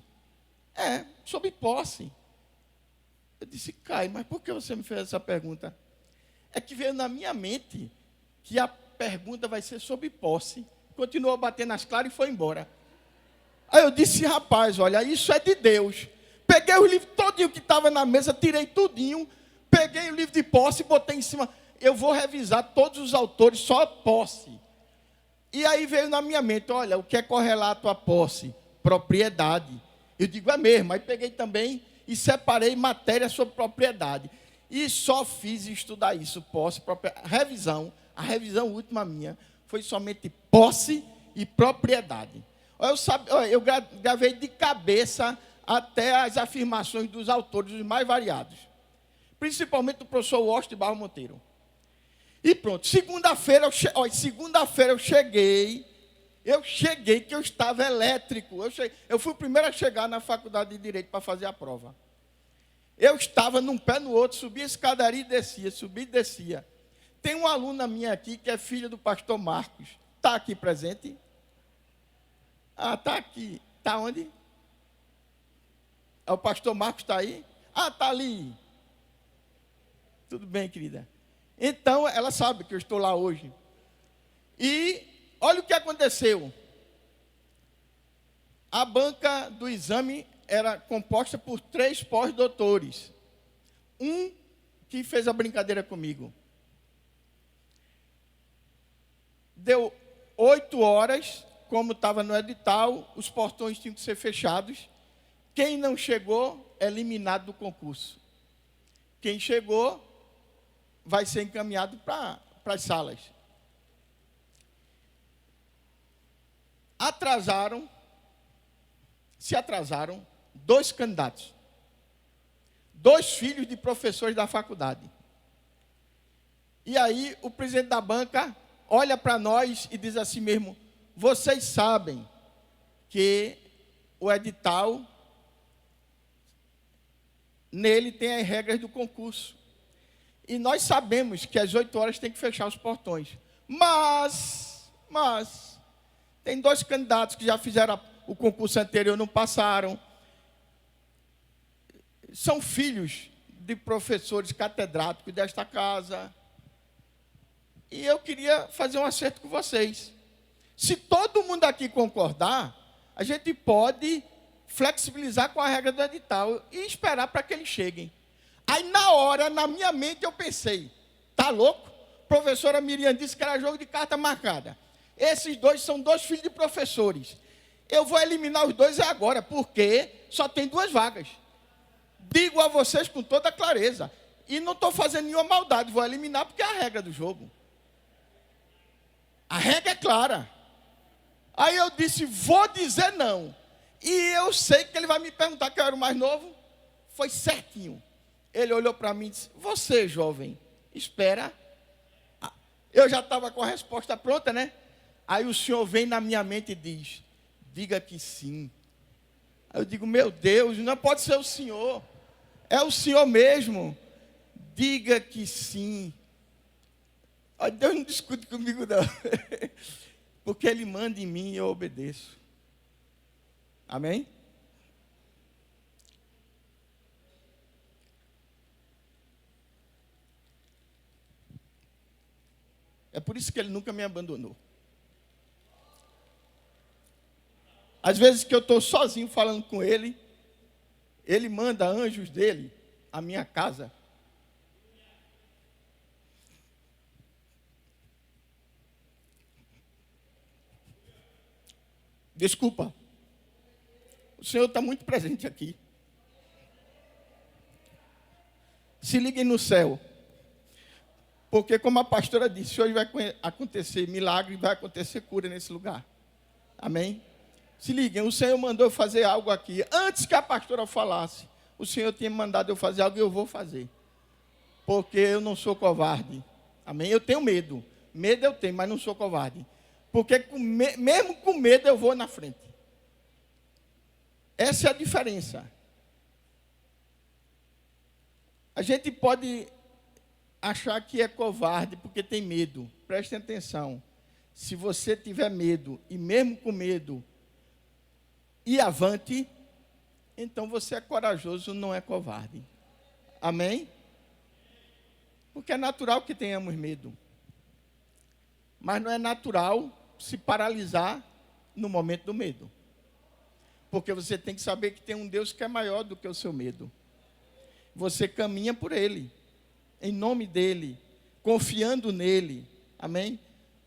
Sob posse. Eu disse, cai, mas por que você me fez essa pergunta? É que veio na minha mente que a pergunta vai ser sob posse. Continuou a bater nas claras e foi embora. Aí eu disse, rapaz, olha, isso é de Deus. Peguei o livro todinho que estava na mesa, tirei tudinho, peguei o livro de posse e botei em cima. Eu vou revisar todos os autores, só posse. E aí veio na minha mente, olha, o que é correlato à posse? Propriedade. Eu digo, é mesmo. Aí peguei também e separei matéria sobre propriedade. E só fiz estudar isso, posse, revisão. A revisão última minha foi somente posse e propriedade. Eu gravei de cabeça até as afirmações dos autores, os mais variados. Principalmente do professor Washington Barros Monteiro. E pronto, segunda-feira eu cheguei, que eu estava elétrico. Eu fui o primeiro a chegar na faculdade de Direito para fazer a prova. Eu estava num pé no outro, subia a escadaria e descia, subia e descia. Tem uma aluna minha aqui, que é filha do pastor Marcos. Está aqui presente? Ah, está aqui. Está onde? O pastor Marcos está aí? Ah, está ali. Tudo bem, querida. Então, ela sabe que eu estou lá hoje. E olha o que aconteceu. A banca do exame era composta por 3 pós-doutores. Um que fez a brincadeira comigo. Deu 8 horas, como estava no edital, os portões tinham que ser fechados. Quem não chegou, é eliminado do concurso. Quem chegou, vai ser encaminhado para as salas. Se atrasaram 2 candidatos. 2 filhos de professores da faculdade. E aí o presidente da banca olha para nós e diz assim mesmo, vocês sabem que o edital, nele tem as regras do concurso. E nós sabemos que às 8 horas tem que fechar os portões. Mas, tem 2 candidatos que já fizeram o concurso anterior, não passaram. São filhos de professores catedráticos desta casa. E eu queria fazer um acerto com vocês. Se todo mundo aqui concordar, a gente pode flexibilizar com a regra do edital e esperar para que eles cheguem. Aí, na hora, na minha mente, eu pensei, tá louco? A professora Miriam disse que era jogo de carta marcada. Esses dois são 2 filhos de professores. Eu vou eliminar os 2 agora, porque só tem 2 vagas. Digo a vocês com toda clareza. E não estou fazendo nenhuma maldade, vou eliminar porque é a regra do jogo. A regra é clara. Aí eu disse, vou dizer não. E eu sei que ele vai me perguntar que eu era o mais novo. Foi certinho. Ele olhou para mim e disse, você, jovem, espera. Eu já estava com a resposta pronta, né? Aí o senhor vem na minha mente e diz, diga que sim. Aí eu digo, meu Deus, não pode ser o senhor. É o senhor mesmo. Diga que sim. Deus não discute comigo, não. Porque Ele manda em mim e eu obedeço. Amém? É por isso que Ele nunca me abandonou. Às vezes que eu estou sozinho falando com Ele, Ele manda anjos dele à minha casa. Desculpa. O Senhor está muito presente aqui. Se liguem no céu. Porque, como a pastora disse, hoje vai acontecer milagre, vai acontecer cura nesse lugar. Amém? Se liguem, o Senhor mandou eu fazer algo aqui. Antes que a pastora falasse, o Senhor tinha mandado eu fazer algo e eu vou fazer. Porque eu não sou covarde. Amém? Eu tenho medo. Medo eu tenho, mas não sou covarde. Porque mesmo com medo eu vou na frente. Essa é a diferença. A gente pode achar que é covarde porque tem medo. Prestem atenção. Se você tiver medo, e mesmo com medo, ir avante, então você é corajoso, não é covarde. Amém? Porque é natural que tenhamos medo. Mas não é natural se paralisar no momento do medo. Porque você tem que saber que tem um Deus que é maior do que o seu medo. Você caminha por Ele, em nome dEle, confiando nele. Amém?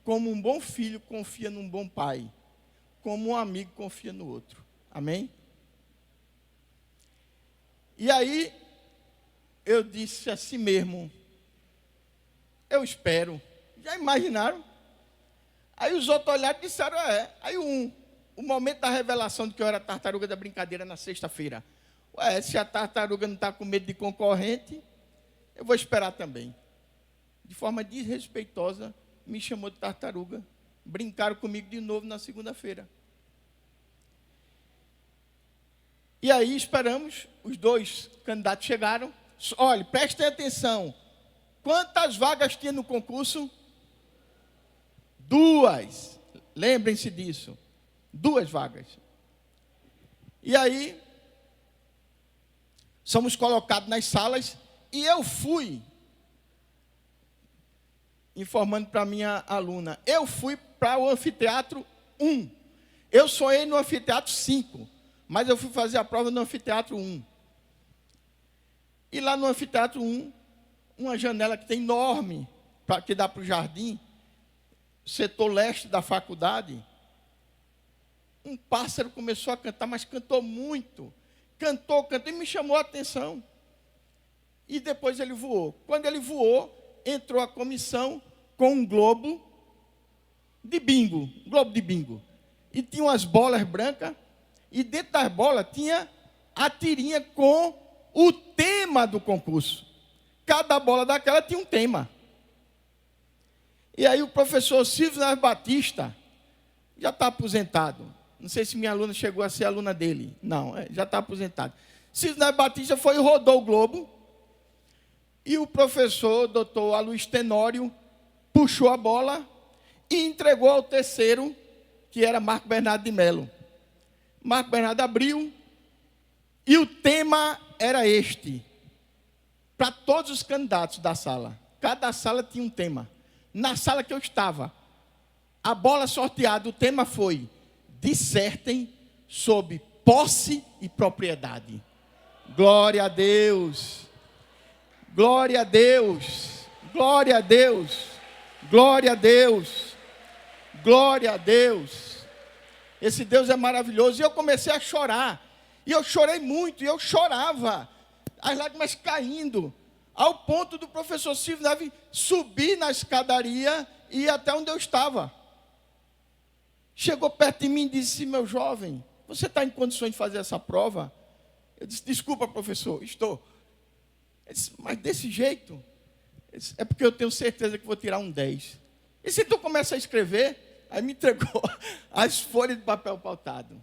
Como um bom filho confia num bom pai. Como um amigo confia no outro. Amém? E aí, eu disse assim mesmo, eu espero. Já imaginaram? Aí os outros olharam e disseram, Aí o momento da revelação de que eu era tartaruga da brincadeira na sexta-feira. Se a tartaruga não está com medo de concorrente, eu vou esperar também. De forma desrespeitosa, me chamou de tartaruga. Brincaram comigo de novo na segunda-feira. E aí esperamos, os 2 candidatos chegaram. Olha, prestem atenção. Quantas vagas tinha no concurso? 2. Lembrem-se disso. 2 vagas. E aí, somos colocados nas salas e eu fui, informando para a minha aluna, eu fui para o anfiteatro 1. Eu sonhei no anfiteatro 5, mas eu fui fazer a prova no anfiteatro 1. E lá no anfiteatro 1, uma janela que tem enorme, que dá para o jardim, setor leste da faculdade, um pássaro começou a cantar, mas cantou muito. Cantou e me chamou a atenção. E depois ele voou. Quando ele voou, entrou a comissão com um globo de bingo. E tinha umas bolas brancas. E dentro das bolas tinha a tirinha com o tema do concurso. Cada bola daquela tinha um tema. E aí o professor Silvio Nas Batista, já está aposentado. Não sei se minha aluna chegou a ser aluna dele. Não, já está aposentado. Silvio Nas Batista foi e rodou o globo. E o professor, doutor Aloysio Tenório, puxou a bola e entregou ao terceiro, que era Marco Bernardo de Melo. Marco Bernardo abriu e o tema era este. Para todos os candidatos da sala. Cada sala tinha um tema. Na sala que eu estava, a bola sorteada, o tema foi: dissertem sobre posse e propriedade. Glória a Deus. Glória a Deus. Glória a Deus. Glória a Deus. Glória a Deus. Esse Deus é maravilhoso. E eu comecei a chorar. E eu chorei muito, e eu chorava. As lágrimas caindo. Ao ponto do professor Silvio Neves subir na escadaria e ir até onde eu estava. Chegou perto de mim e disse: meu jovem, você está em condições de fazer essa prova? Eu disse: desculpa, professor, estou. Ele disse: mas desse jeito? Eu disse: é porque eu tenho certeza que vou tirar um 10. E se tu começa a escrever? Aí me entregou as folhas de papel pautado.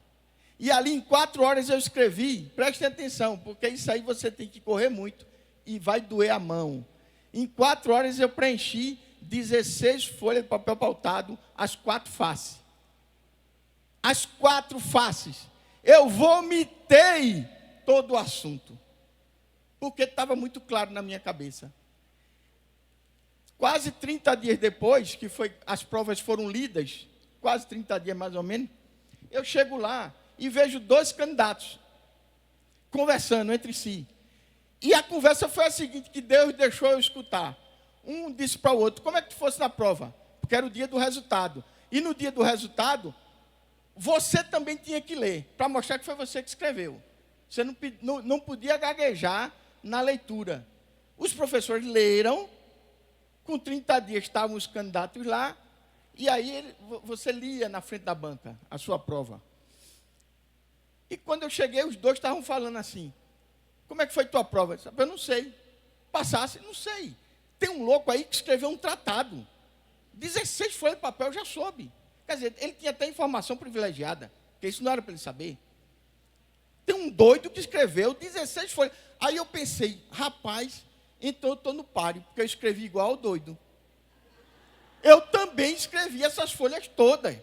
E ali em 4 horas eu escrevi. Prestem atenção, porque isso aí você tem que correr muito e vai doer a mão. Em 4 horas eu preenchi 16 folhas de papel pautado, as 4 faces. As 4 faces. Eu vomitei todo o assunto, porque estava muito claro na minha cabeça. Quase 30 dias depois, que as provas foram lidas, quase 30 dias mais ou menos, eu chego lá e vejo 2 candidatos conversando entre si. E a conversa foi a seguinte, que Deus deixou eu escutar. Um disse para o outro: como é que tu fosse na prova? Porque era o dia do resultado. E no dia do resultado, você também tinha que ler, para mostrar que foi você que escreveu. Você não podia gaguejar na leitura. Os professores leram, com 30 dias estavam os candidatos lá, e aí você lia na frente da banca a sua prova. E quando eu cheguei, os 2 estavam falando assim: como é que foi tua prova? Eu disse: eu não sei. Passasse? Não sei. Tem um louco aí que escreveu um tratado. 16 folhas de papel, já soube. Quer dizer, ele tinha até informação privilegiada, porque isso não era para ele saber. Tem um doido que escreveu 16 folhas. Aí eu pensei: rapaz, então eu estou no páreo, porque eu escrevi igual ao doido. Eu também escrevi essas folhas todas.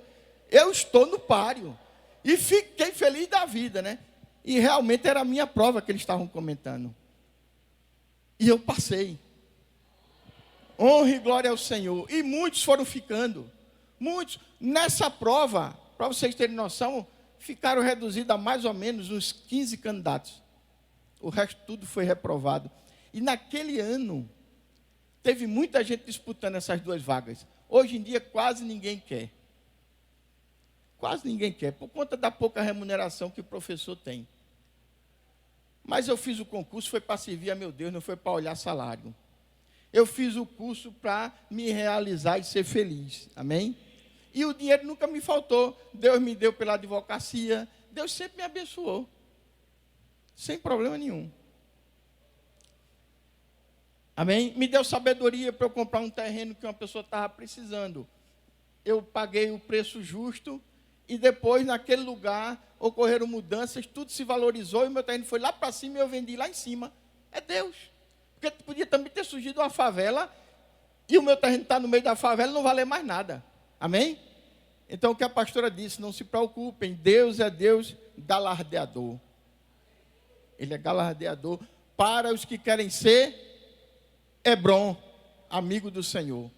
Eu estou no páreo. E fiquei feliz da vida, né? E realmente era a minha prova que eles estavam comentando. E eu passei. Honra e glória ao Senhor. E muitos foram ficando. Muitos. Nessa prova, para vocês terem noção, ficaram reduzidos a mais ou menos uns 15 candidatos. O resto tudo foi reprovado. E naquele ano, teve muita gente disputando essas 2 vagas. Hoje em dia, quase ninguém quer. Quase ninguém quer, por conta da pouca remuneração que o professor tem. Mas eu fiz o concurso, foi para servir a meu Deus, não foi para olhar salário. Eu fiz o curso para me realizar e ser feliz. Amém? E o dinheiro nunca me faltou. Deus me deu pela advocacia. Deus sempre me abençoou. Sem problema nenhum. Amém? Me deu sabedoria para eu comprar um terreno que uma pessoa estava precisando. Eu paguei o preço justo. E depois, naquele lugar, ocorreram mudanças, tudo se valorizou, e o meu terreno foi lá para cima e eu vendi lá em cima. É Deus. Porque podia também ter surgido uma favela, e o meu terreno está no meio da favela e não valer mais nada. Amém? Então, o que a pastora disse: não se preocupem, Deus é Deus galardeador. Ele é galardeador para os que querem ser Hebron, amigo do Senhor.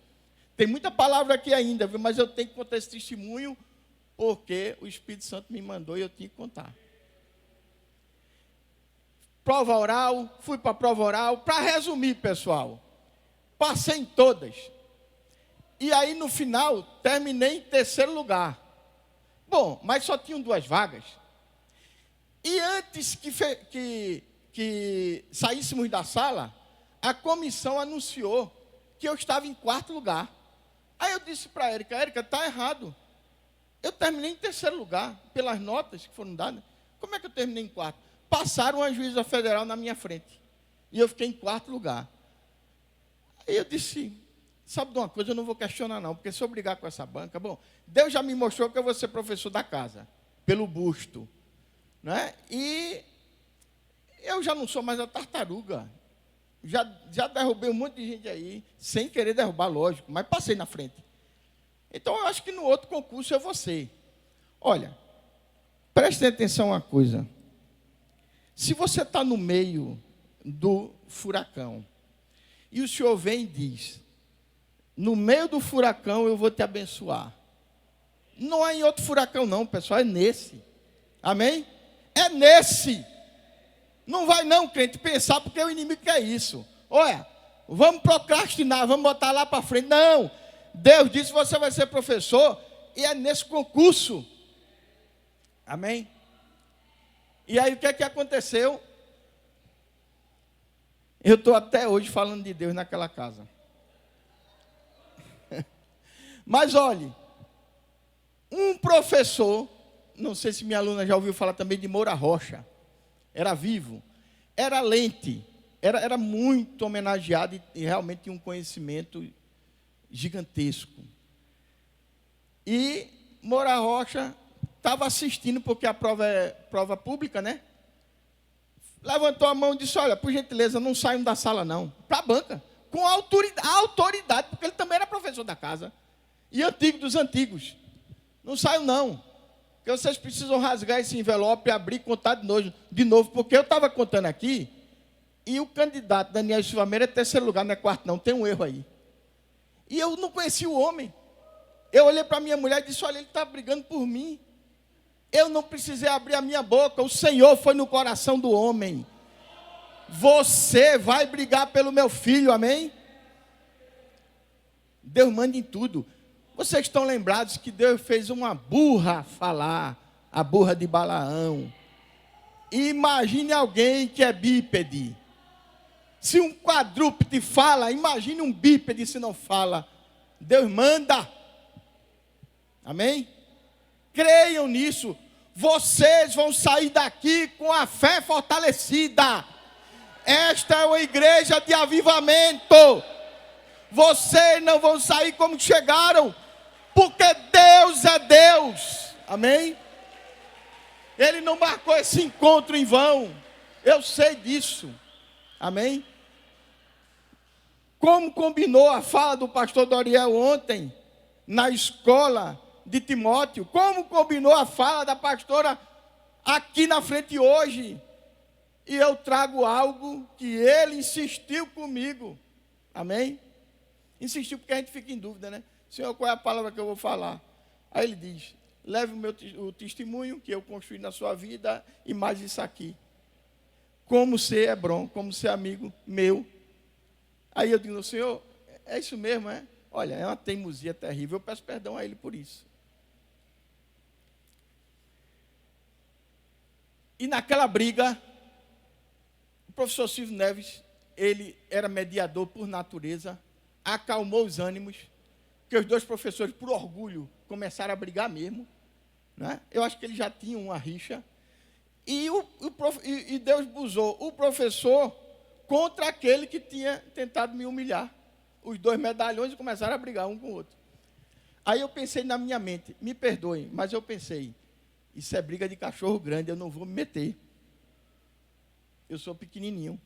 Tem muita palavra aqui ainda, mas eu tenho que contar esse testemunho, porque o Espírito Santo me mandou e eu tinha que contar. Prova oral, fui para a prova oral. Para resumir, pessoal, passei em todas. E aí, no final, terminei em 3º lugar. Bom, mas só tinham 2 vagas. E antes que saíssemos da sala, a comissão anunciou que eu estava em 4º lugar. Aí eu disse para a Érica: Érica, está errado. Eu terminei em 3º lugar, pelas notas que foram dadas. Como é que eu terminei em 4º? Passaram uma juíza federal na minha frente. E eu fiquei em 4º lugar. Aí eu disse: sabe de uma coisa, eu não vou questionar não, porque se eu brigar com essa banca, bom, Deus já me mostrou que eu vou ser professor da casa, pelo busto. Né? E eu já não sou mais a tartaruga. Já derrubei um monte de gente aí, sem querer derrubar, lógico, mas passei na frente. Então, eu acho que no outro concurso eu vou ser. Olha, prestem atenção uma coisa. Se você está no meio do furacão, e o Senhor vem e diz: no meio do furacão eu vou te abençoar. Não é em outro furacão não, pessoal, é nesse. Amém? É nesse. Não vai não, crente, pensar porque o inimigo quer isso. Olha, vamos procrastinar, vamos botar lá para frente. Não. Deus disse: você vai ser professor e é nesse concurso. Amém? E aí o que é que aconteceu? Eu estou até hoje falando de Deus naquela casa. Mas olhe, um professor, não sei se minha aluna já ouviu falar também de Moura Rocha, era vivo, era lente, era muito homenageado e realmente tinha um conhecimento gigantesco. E Moura Rocha estava assistindo, porque a prova é prova pública, né? Levantou a mão e disse, olha, por gentileza, não saiam da sala não, para a banca, com autoridade, porque ele também era professor da casa, e antigo dos antigos. Não saiam não, porque vocês precisam rasgar esse envelope, abrir e contar de novo, porque eu estava contando aqui, e o candidato Daniel Silva Meira é terceiro lugar, não é quarto não, tem um erro aí. E eu não conheci o homem. Eu olhei para minha mulher e disse, olha, ele está brigando por mim. Eu não precisei abrir a minha boca, o Senhor foi no coração do homem. Você vai brigar pelo meu filho, amém? Deus manda em tudo. Vocês estão lembrados que Deus fez uma burra falar, a burra de Balaão. E imagine alguém que é bípede. Se um quadrúpede fala, imagine um bípede se não fala. Deus manda. Amém? Creiam nisso. Vocês vão sair daqui com a fé fortalecida. Esta é uma igreja de avivamento. Vocês não vão sair como chegaram, porque Deus é Deus. Amém? Ele não marcou esse encontro em vão. Eu sei disso. Amém? Como combinou a fala do pastor Doriel ontem, na escola de Timóteo, como combinou a fala da pastora aqui na frente hoje, e eu trago algo que ele insistiu comigo, amém? Insistiu porque a gente fica em dúvida, né? Senhor, qual é a palavra que eu vou falar? Aí ele diz, leve o testemunho que eu construí na sua vida, e mais isso aqui, como ser Hebron, como ser amigo meu. Aí eu digo, Senhor, é isso mesmo, é? Olha, é uma teimosia terrível, eu peço perdão a ele por isso. E naquela briga, o professor Silvio Neves, ele era mediador por natureza, acalmou os ânimos, porque os dois professores, por orgulho, começaram a brigar mesmo, né? Eu acho que eles já tinham uma rixa, e Deus usou o professor contra aquele que tinha tentado me humilhar. Os dois medalhões começaram a brigar um com o outro. Aí eu pensei na minha mente, me perdoem, mas eu pensei, isso é briga de cachorro grande, eu não vou me meter. Eu sou pequenininho.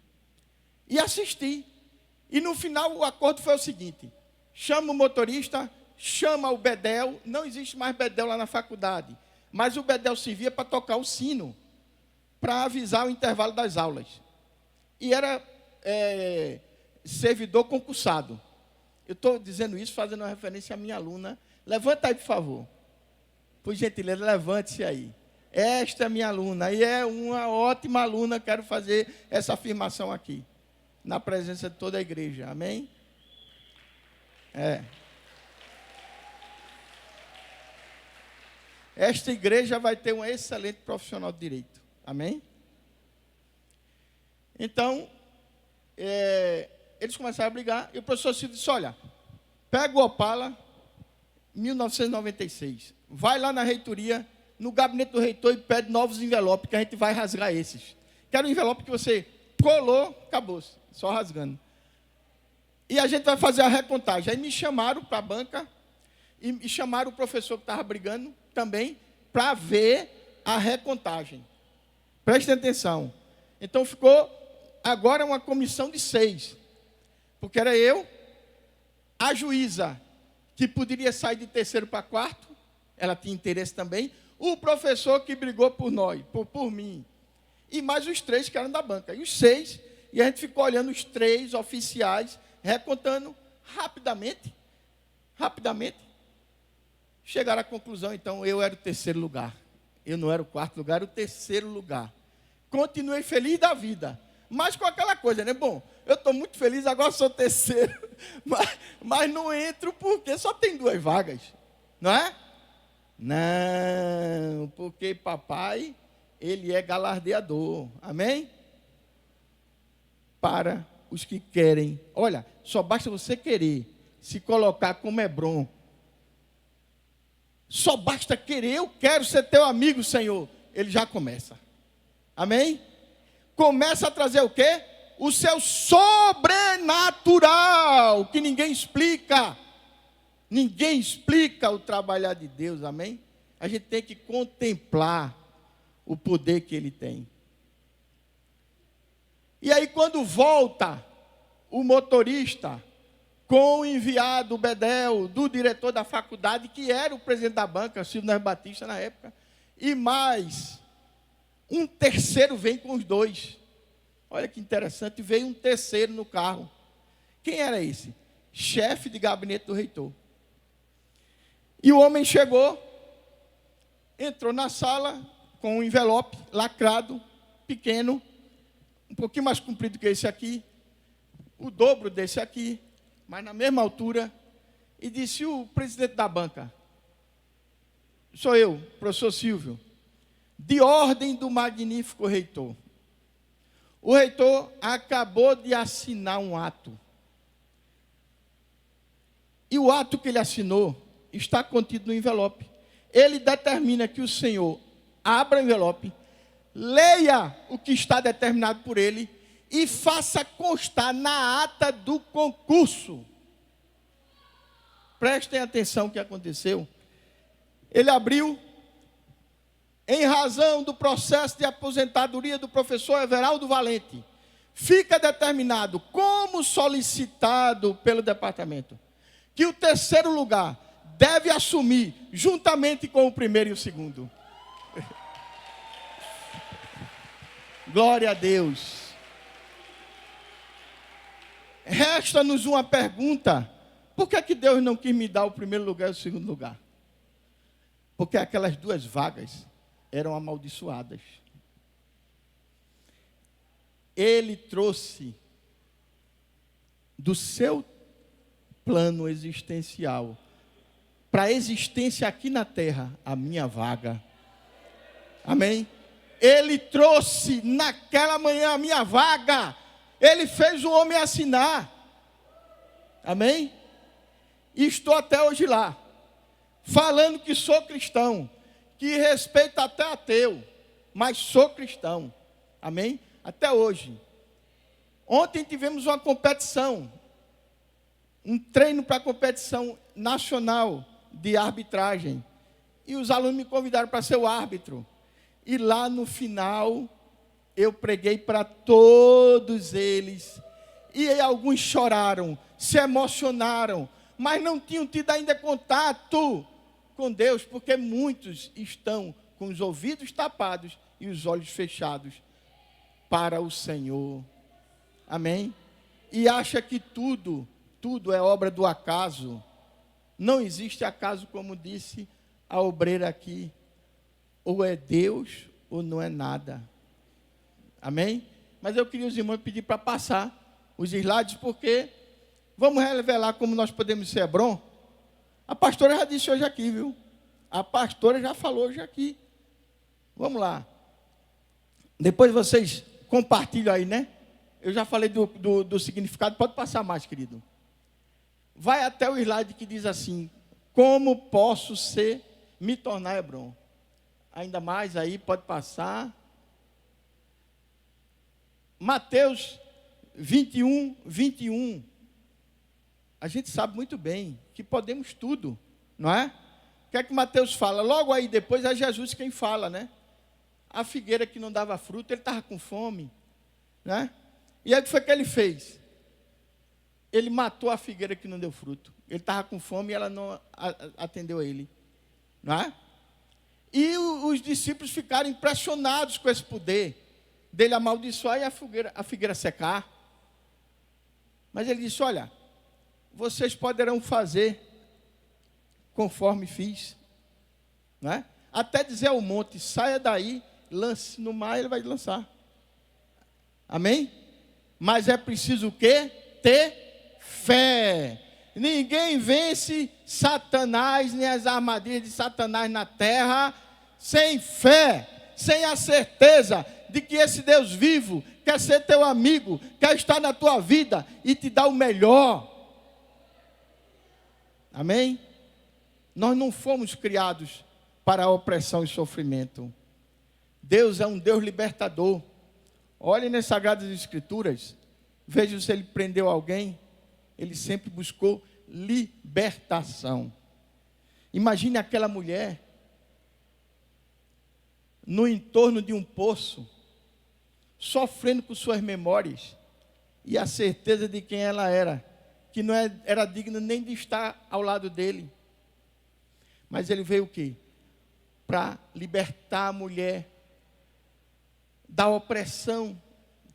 E assisti. E no final o acordo foi o seguinte, chama o motorista, chama o bedel, não existe mais bedel lá na faculdade, mas o bedel servia para tocar o sino, para avisar o intervalo das aulas. E era servidor concursado. Eu estou dizendo isso fazendo uma referência à minha aluna. Levanta aí, por favor. Por gentileza, levante-se aí. Esta é minha aluna, e é uma ótima aluna, quero fazer essa afirmação aqui, na presença de toda a igreja, amém? Esta igreja vai ter um excelente profissional de direito, amém? Então, eles começaram a brigar, e o professor Silvio disse, olha, pega o Opala, 1996, vai lá na reitoria, no gabinete do reitor, e pede novos envelopes, que a gente vai rasgar esses. Quero um envelope que você colou, acabou, só rasgando. E a gente vai fazer a recontagem. Aí me chamaram para a banca, e chamaram o professor que estava brigando também, para ver a recontagem. Prestem atenção. Então ficou agora uma comissão de 6. Porque era eu, a juíza, que poderia sair de terceiro para quarto, ela tinha interesse também, o professor que brigou por nós, por mim, e mais os 3 que eram da banca, e os 6, e a gente ficou olhando os 3 oficiais, recontando rapidamente, chegaram à conclusão, então, eu era o terceiro lugar, eu não era o quarto lugar, era o terceiro lugar. Continuei feliz da vida, mas com aquela coisa, né? Bom, eu estou muito feliz, agora sou terceiro, mas não entro porque só tem 2 vagas, não é? Não, porque papai, ele é galardeador. Amém? Para os que querem. Olha, só basta você querer se colocar como Hebron. Só basta querer, eu quero ser teu amigo, Senhor. Ele já começa. Amém? Começa a trazer o quê? O seu sobrenatural, que ninguém explica. Ninguém explica o trabalhar de Deus, amém? A gente tem que contemplar o poder que Ele tem. E aí quando volta o motorista com o enviado, o Bedel, do diretor da faculdade, que era o presidente da banca, Silvio Neves Batista na época, e mais um terceiro vem com os dois. Olha que interessante, veio um terceiro no carro. Quem era esse? Chefe de gabinete do reitor. E o homem chegou, entrou na sala com um envelope lacrado, pequeno, um pouquinho mais comprido que esse aqui, o dobro desse aqui, mas na mesma altura, e disse: o presidente da banca, sou eu, professor Silvio, de ordem do magnífico reitor. O reitor acabou de assinar um ato. E o ato que ele assinou está contido no envelope. Ele determina que o senhor abra o envelope, leia o que está determinado por ele e faça constar na ata do concurso. Prestem atenção no que aconteceu. Ele abriu: em razão do processo de aposentadoria do professor Everaldo Valente, fica determinado, como solicitado pelo departamento, que o terceiro lugar deve assumir, juntamente com o primeiro e o segundo. Glória a Deus. Resta-nos uma pergunta: por que Deus não quis me dar o primeiro lugar e o segundo lugar? Porque aquelas duas vagas eram amaldiçoadas. Ele trouxe do seu plano existencial para a existência aqui na terra a minha vaga. Amém? Ele trouxe naquela manhã a minha vaga. Ele fez o homem assinar. Amém? E estou até hoje lá, falando que sou cristão, que respeito até ateu, mas sou cristão. Amém? Até hoje. Ontem tivemos uma competição, um treino para a competição nacional de arbitragem. E os alunos me convidaram para ser o árbitro. E lá no final, eu preguei para todos eles. E aí alguns choraram, se emocionaram, mas não tinham tido ainda contato com Deus, porque muitos estão com os ouvidos tapados e os olhos fechados para o Senhor. Amém? E acha que tudo é obra do acaso. Não existe acaso, como disse a obreira aqui. Ou é Deus ou não é nada. Amém? Mas eu queria os irmãos pedir para passar os slides, porque vamos revelar como nós podemos ser Hebron. A pastora já disse hoje aqui, viu? A pastora já falou hoje aqui. Vamos lá. Depois vocês compartilham aí, né? Eu já falei do significado. Pode passar mais, querido. Vai até o slide que diz assim: como posso me tornar Hebron? Ainda mais aí, pode passar. Mateus 21, 21. A gente sabe muito bem que podemos tudo, não é? O que é que Mateus fala? Logo aí depois é Jesus quem fala, né? A figueira que não dava fruto, ele estava com fome, né? E aí o que foi que ele fez? Ele matou a figueira que não deu fruto. Ele estava com fome e ela não atendeu a ele, não é? E os discípulos ficaram impressionados com esse poder dele amaldiçoar e a figueira secar. Mas ele disse: olha, vocês poderão fazer conforme fiz, não é? Até dizer ao monte: saia daí, lance no mar, ele vai lançar. Amém? Mas é preciso o quê? Ter fé. Ninguém vence Satanás, nem as armadilhas de Satanás na terra, sem fé, sem a certeza de que esse Deus vivo quer ser teu amigo, quer estar na tua vida e te dar o melhor. Amém? Nós não fomos criados para a opressão e sofrimento. Deus é um Deus libertador. Olhe nas Sagradas Escrituras, veja se ele prendeu alguém, ele sempre buscou libertação. Imagine aquela mulher no entorno de um poço, sofrendo com suas memórias e a certeza de quem ela era, que não era digna nem de estar ao lado dele. Mas ele veio o quê? Para libertar a mulher da opressão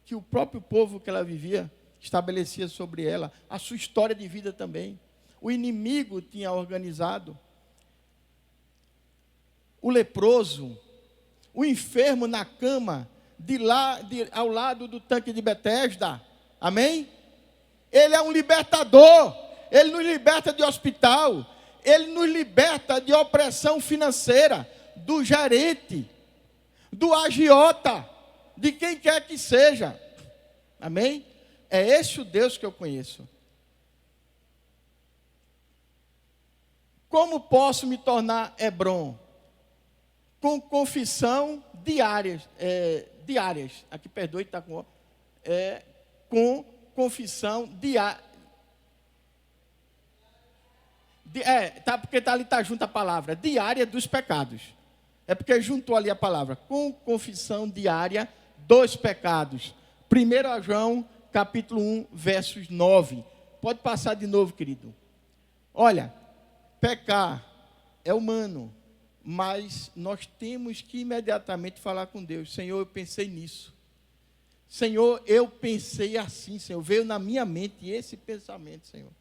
que o próprio povo que ela vivia estabelecia sobre ela, a sua história de vida também. O inimigo tinha organizado. O leproso, o enfermo na cama, ao lado do tanque de Betesda. Amém? Ele é um libertador. Ele nos liberta de hospital. Ele nos liberta de opressão financeira, do gerente, do agiota, de quem quer que seja. Amém? É esse o Deus que eu conheço. Como posso me tornar Hebron? Com confissão diárias. Aqui, perdoe, está com... com confissão diária. Porque ali está junto a palavra. Diária dos pecados. É porque juntou ali a palavra. Com confissão diária dos pecados. 1 João, capítulo 1, versos 9. Pode passar de novo, querido. Olha, pecar é humano, mas nós temos que imediatamente falar com Deus. Senhor, eu pensei nisso. Senhor, eu pensei assim, Senhor. Veio na minha mente esse pensamento, Senhor.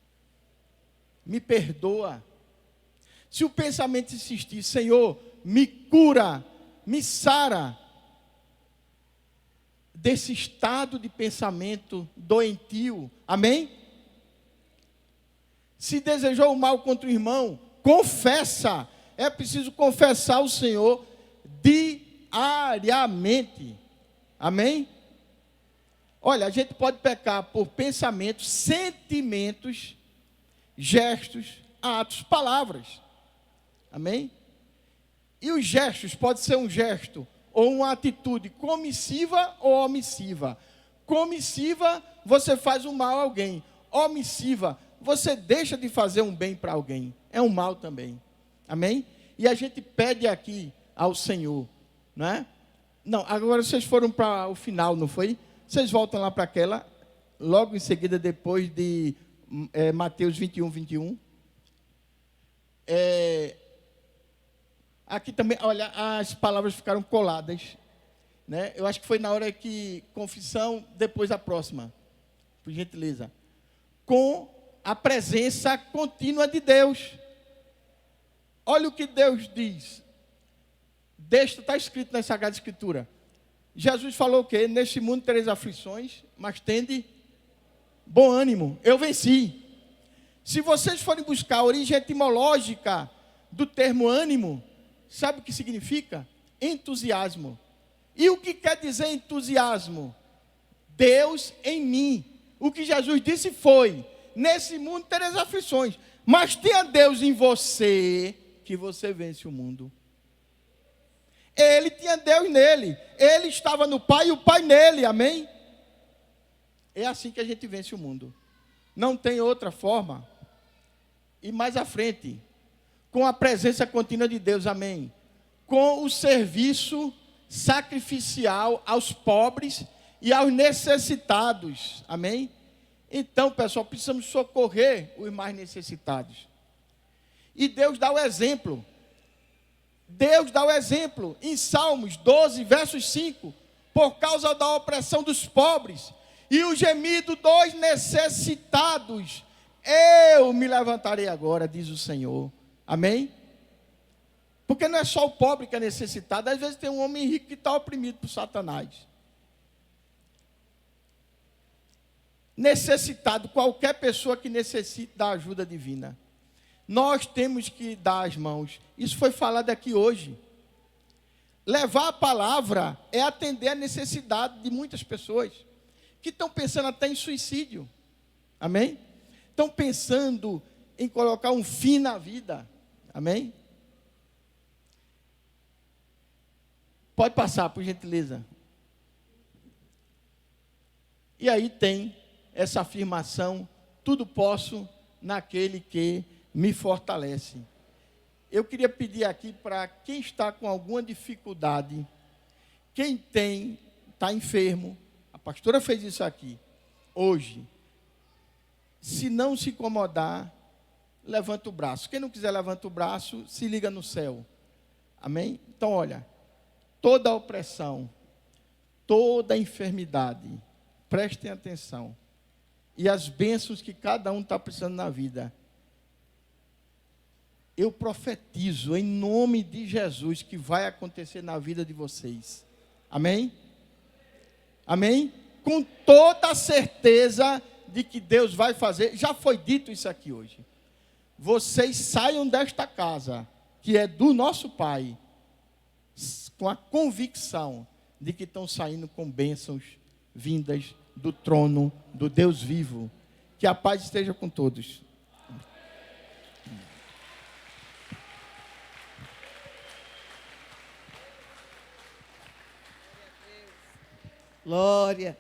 Me perdoa. Se o pensamento insistir, Senhor, me cura, me sara desse estado de pensamento doentio. Amém? Se desejou o mal contra o irmão, confessa. É preciso confessar o Senhor diariamente. Amém? Olha, a gente pode pecar por pensamentos, sentimentos, gestos, atos, palavras. Amém? E os gestos, pode ser um gesto ou uma atitude comissiva ou omissiva. Comissiva, você faz um mal a alguém. Omissiva, você deixa de fazer um bem para alguém. É um mal também. Amém? E a gente pede aqui ao Senhor, não é? Não, agora vocês foram para o final, não foi? Vocês voltam lá para aquela, logo em seguida, depois de Mateus 21, 21. Aqui também, olha, as palavras ficaram coladas, né? Eu acho que foi na hora que, confissão, depois a próxima, por gentileza. Com a presença contínua de Deus. Olha o que Deus diz. Está escrito na Sagrada Escritura. Jesus falou o quê? Neste mundo tereis aflições, mas tende bom ânimo. Eu venci. Se vocês forem buscar a origem etimológica do termo ânimo, sabe o que significa? Entusiasmo. E o que quer dizer entusiasmo? Deus em mim. O que Jesus disse foi: nesse mundo tereis aflições, mas tenha Deus em você, que você vence o mundo. Ele tinha Deus nele. Ele estava no Pai e o Pai nele. Amém? É assim que a gente vence o mundo. Não tem outra forma. E mais à frente, com a presença contínua de Deus. Amém? Com o serviço sacrificial aos pobres e aos necessitados. Amém? Então, pessoal, precisamos socorrer os mais necessitados. E Deus dá o exemplo. Deus dá o exemplo em Salmos 12, versos 5. Por causa da opressão dos pobres e o gemido dos necessitados, eu me levantarei agora, diz o Senhor. Amém? Porque não é só o pobre que é necessitado. Às vezes tem um homem rico que está oprimido por Satanás. necessitado, qualquer pessoa que necessite da ajuda divina. Nós temos que dar as mãos. Isso foi falado aqui hoje. Levar a palavra é atender a necessidade de muitas pessoas que estão pensando até em suicídio. Amém? Estão pensando em colocar um fim na vida. Amém? Pode passar, por gentileza. E aí tem essa afirmação: tudo posso naquele que me fortalece. Eu queria pedir aqui para quem está com alguma dificuldade, quem está enfermo, a pastora fez isso aqui, hoje. Se não se incomodar, levanta o braço. Quem não quiser levanta o braço, se liga no céu. Amém? Então, olha, toda a opressão, toda a enfermidade, prestem atenção. E as bênçãos que cada um está precisando na vida. Eu profetizo em nome de Jesus que vai acontecer na vida de vocês. Amém? Amém? Com toda a certeza de que Deus vai fazer. Já foi dito isso aqui hoje. Vocês saiam desta casa, que é do nosso Pai, com a convicção de que estão saindo com bênçãos vindas do trono do Deus vivo. Que a paz esteja com todos.
Glória.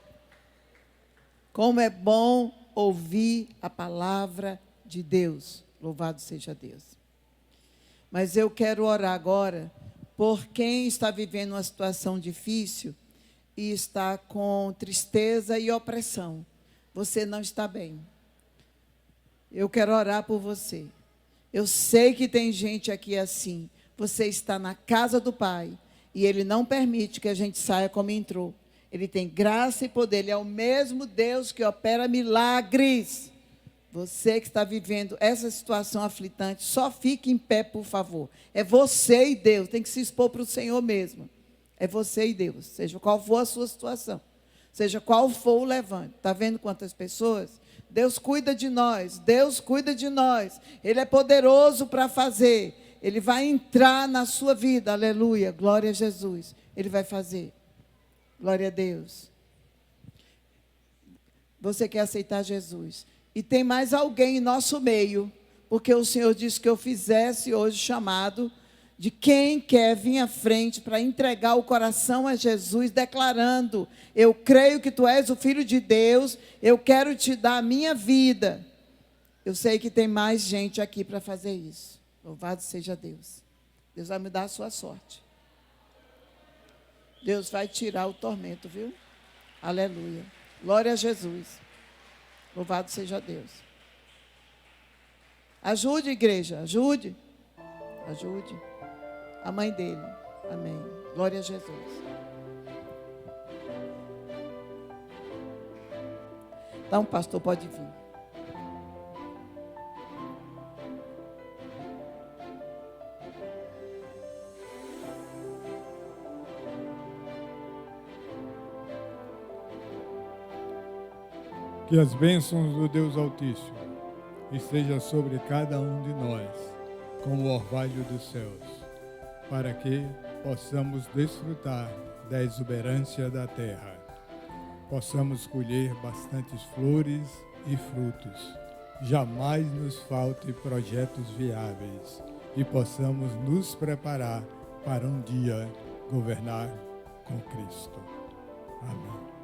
Como é bom ouvir a palavra de Deus. Louvado seja Deus. Mas eu quero orar agora por quem está vivendo uma situação difícil e está com tristeza e opressão. Você não está bem. Eu quero orar por você. Eu sei que tem gente aqui assim. Você está na casa do Pai e Ele não permite que a gente saia como entrou. Ele tem graça e poder. Ele é o mesmo Deus que opera milagres. Você que está vivendo essa situação aflitante, só fique em pé, por favor. É você e Deus. Tem que se expor para o Senhor mesmo. É você e Deus. Seja qual for a sua situação. Seja qual for o levante. Está vendo quantas pessoas? Deus cuida de nós. Deus cuida de nós. Ele é poderoso para fazer. Ele vai entrar na sua vida. Aleluia. Glória a Jesus. Ele vai fazer. Glória a Deus. Você quer aceitar Jesus? E tem mais alguém em nosso meio, porque o Senhor disse que eu fizesse hoje chamado de quem quer vir à frente para entregar o coração a Jesus, declarando: eu creio que tu és o Filho de Deus, eu quero te dar a minha vida. Eu sei que tem mais gente aqui para fazer isso. Louvado seja Deus. Deus vai me dar a sua sorte. Deus vai tirar o tormento, viu? Aleluia. Glória a Jesus. Louvado seja Deus. Ajude, igreja, ajude. Ajude. A mãe dele. Amém. Glória a Jesus. Então, pastor, pode vir.
Que as bênçãos do Deus Altíssimo estejam sobre cada um de nós, como o orvalho dos céus, para que possamos desfrutar da exuberância da terra, possamos colher bastantes flores e frutos, jamais nos falte projetos viáveis e possamos nos preparar para um dia governar com Cristo. Amém.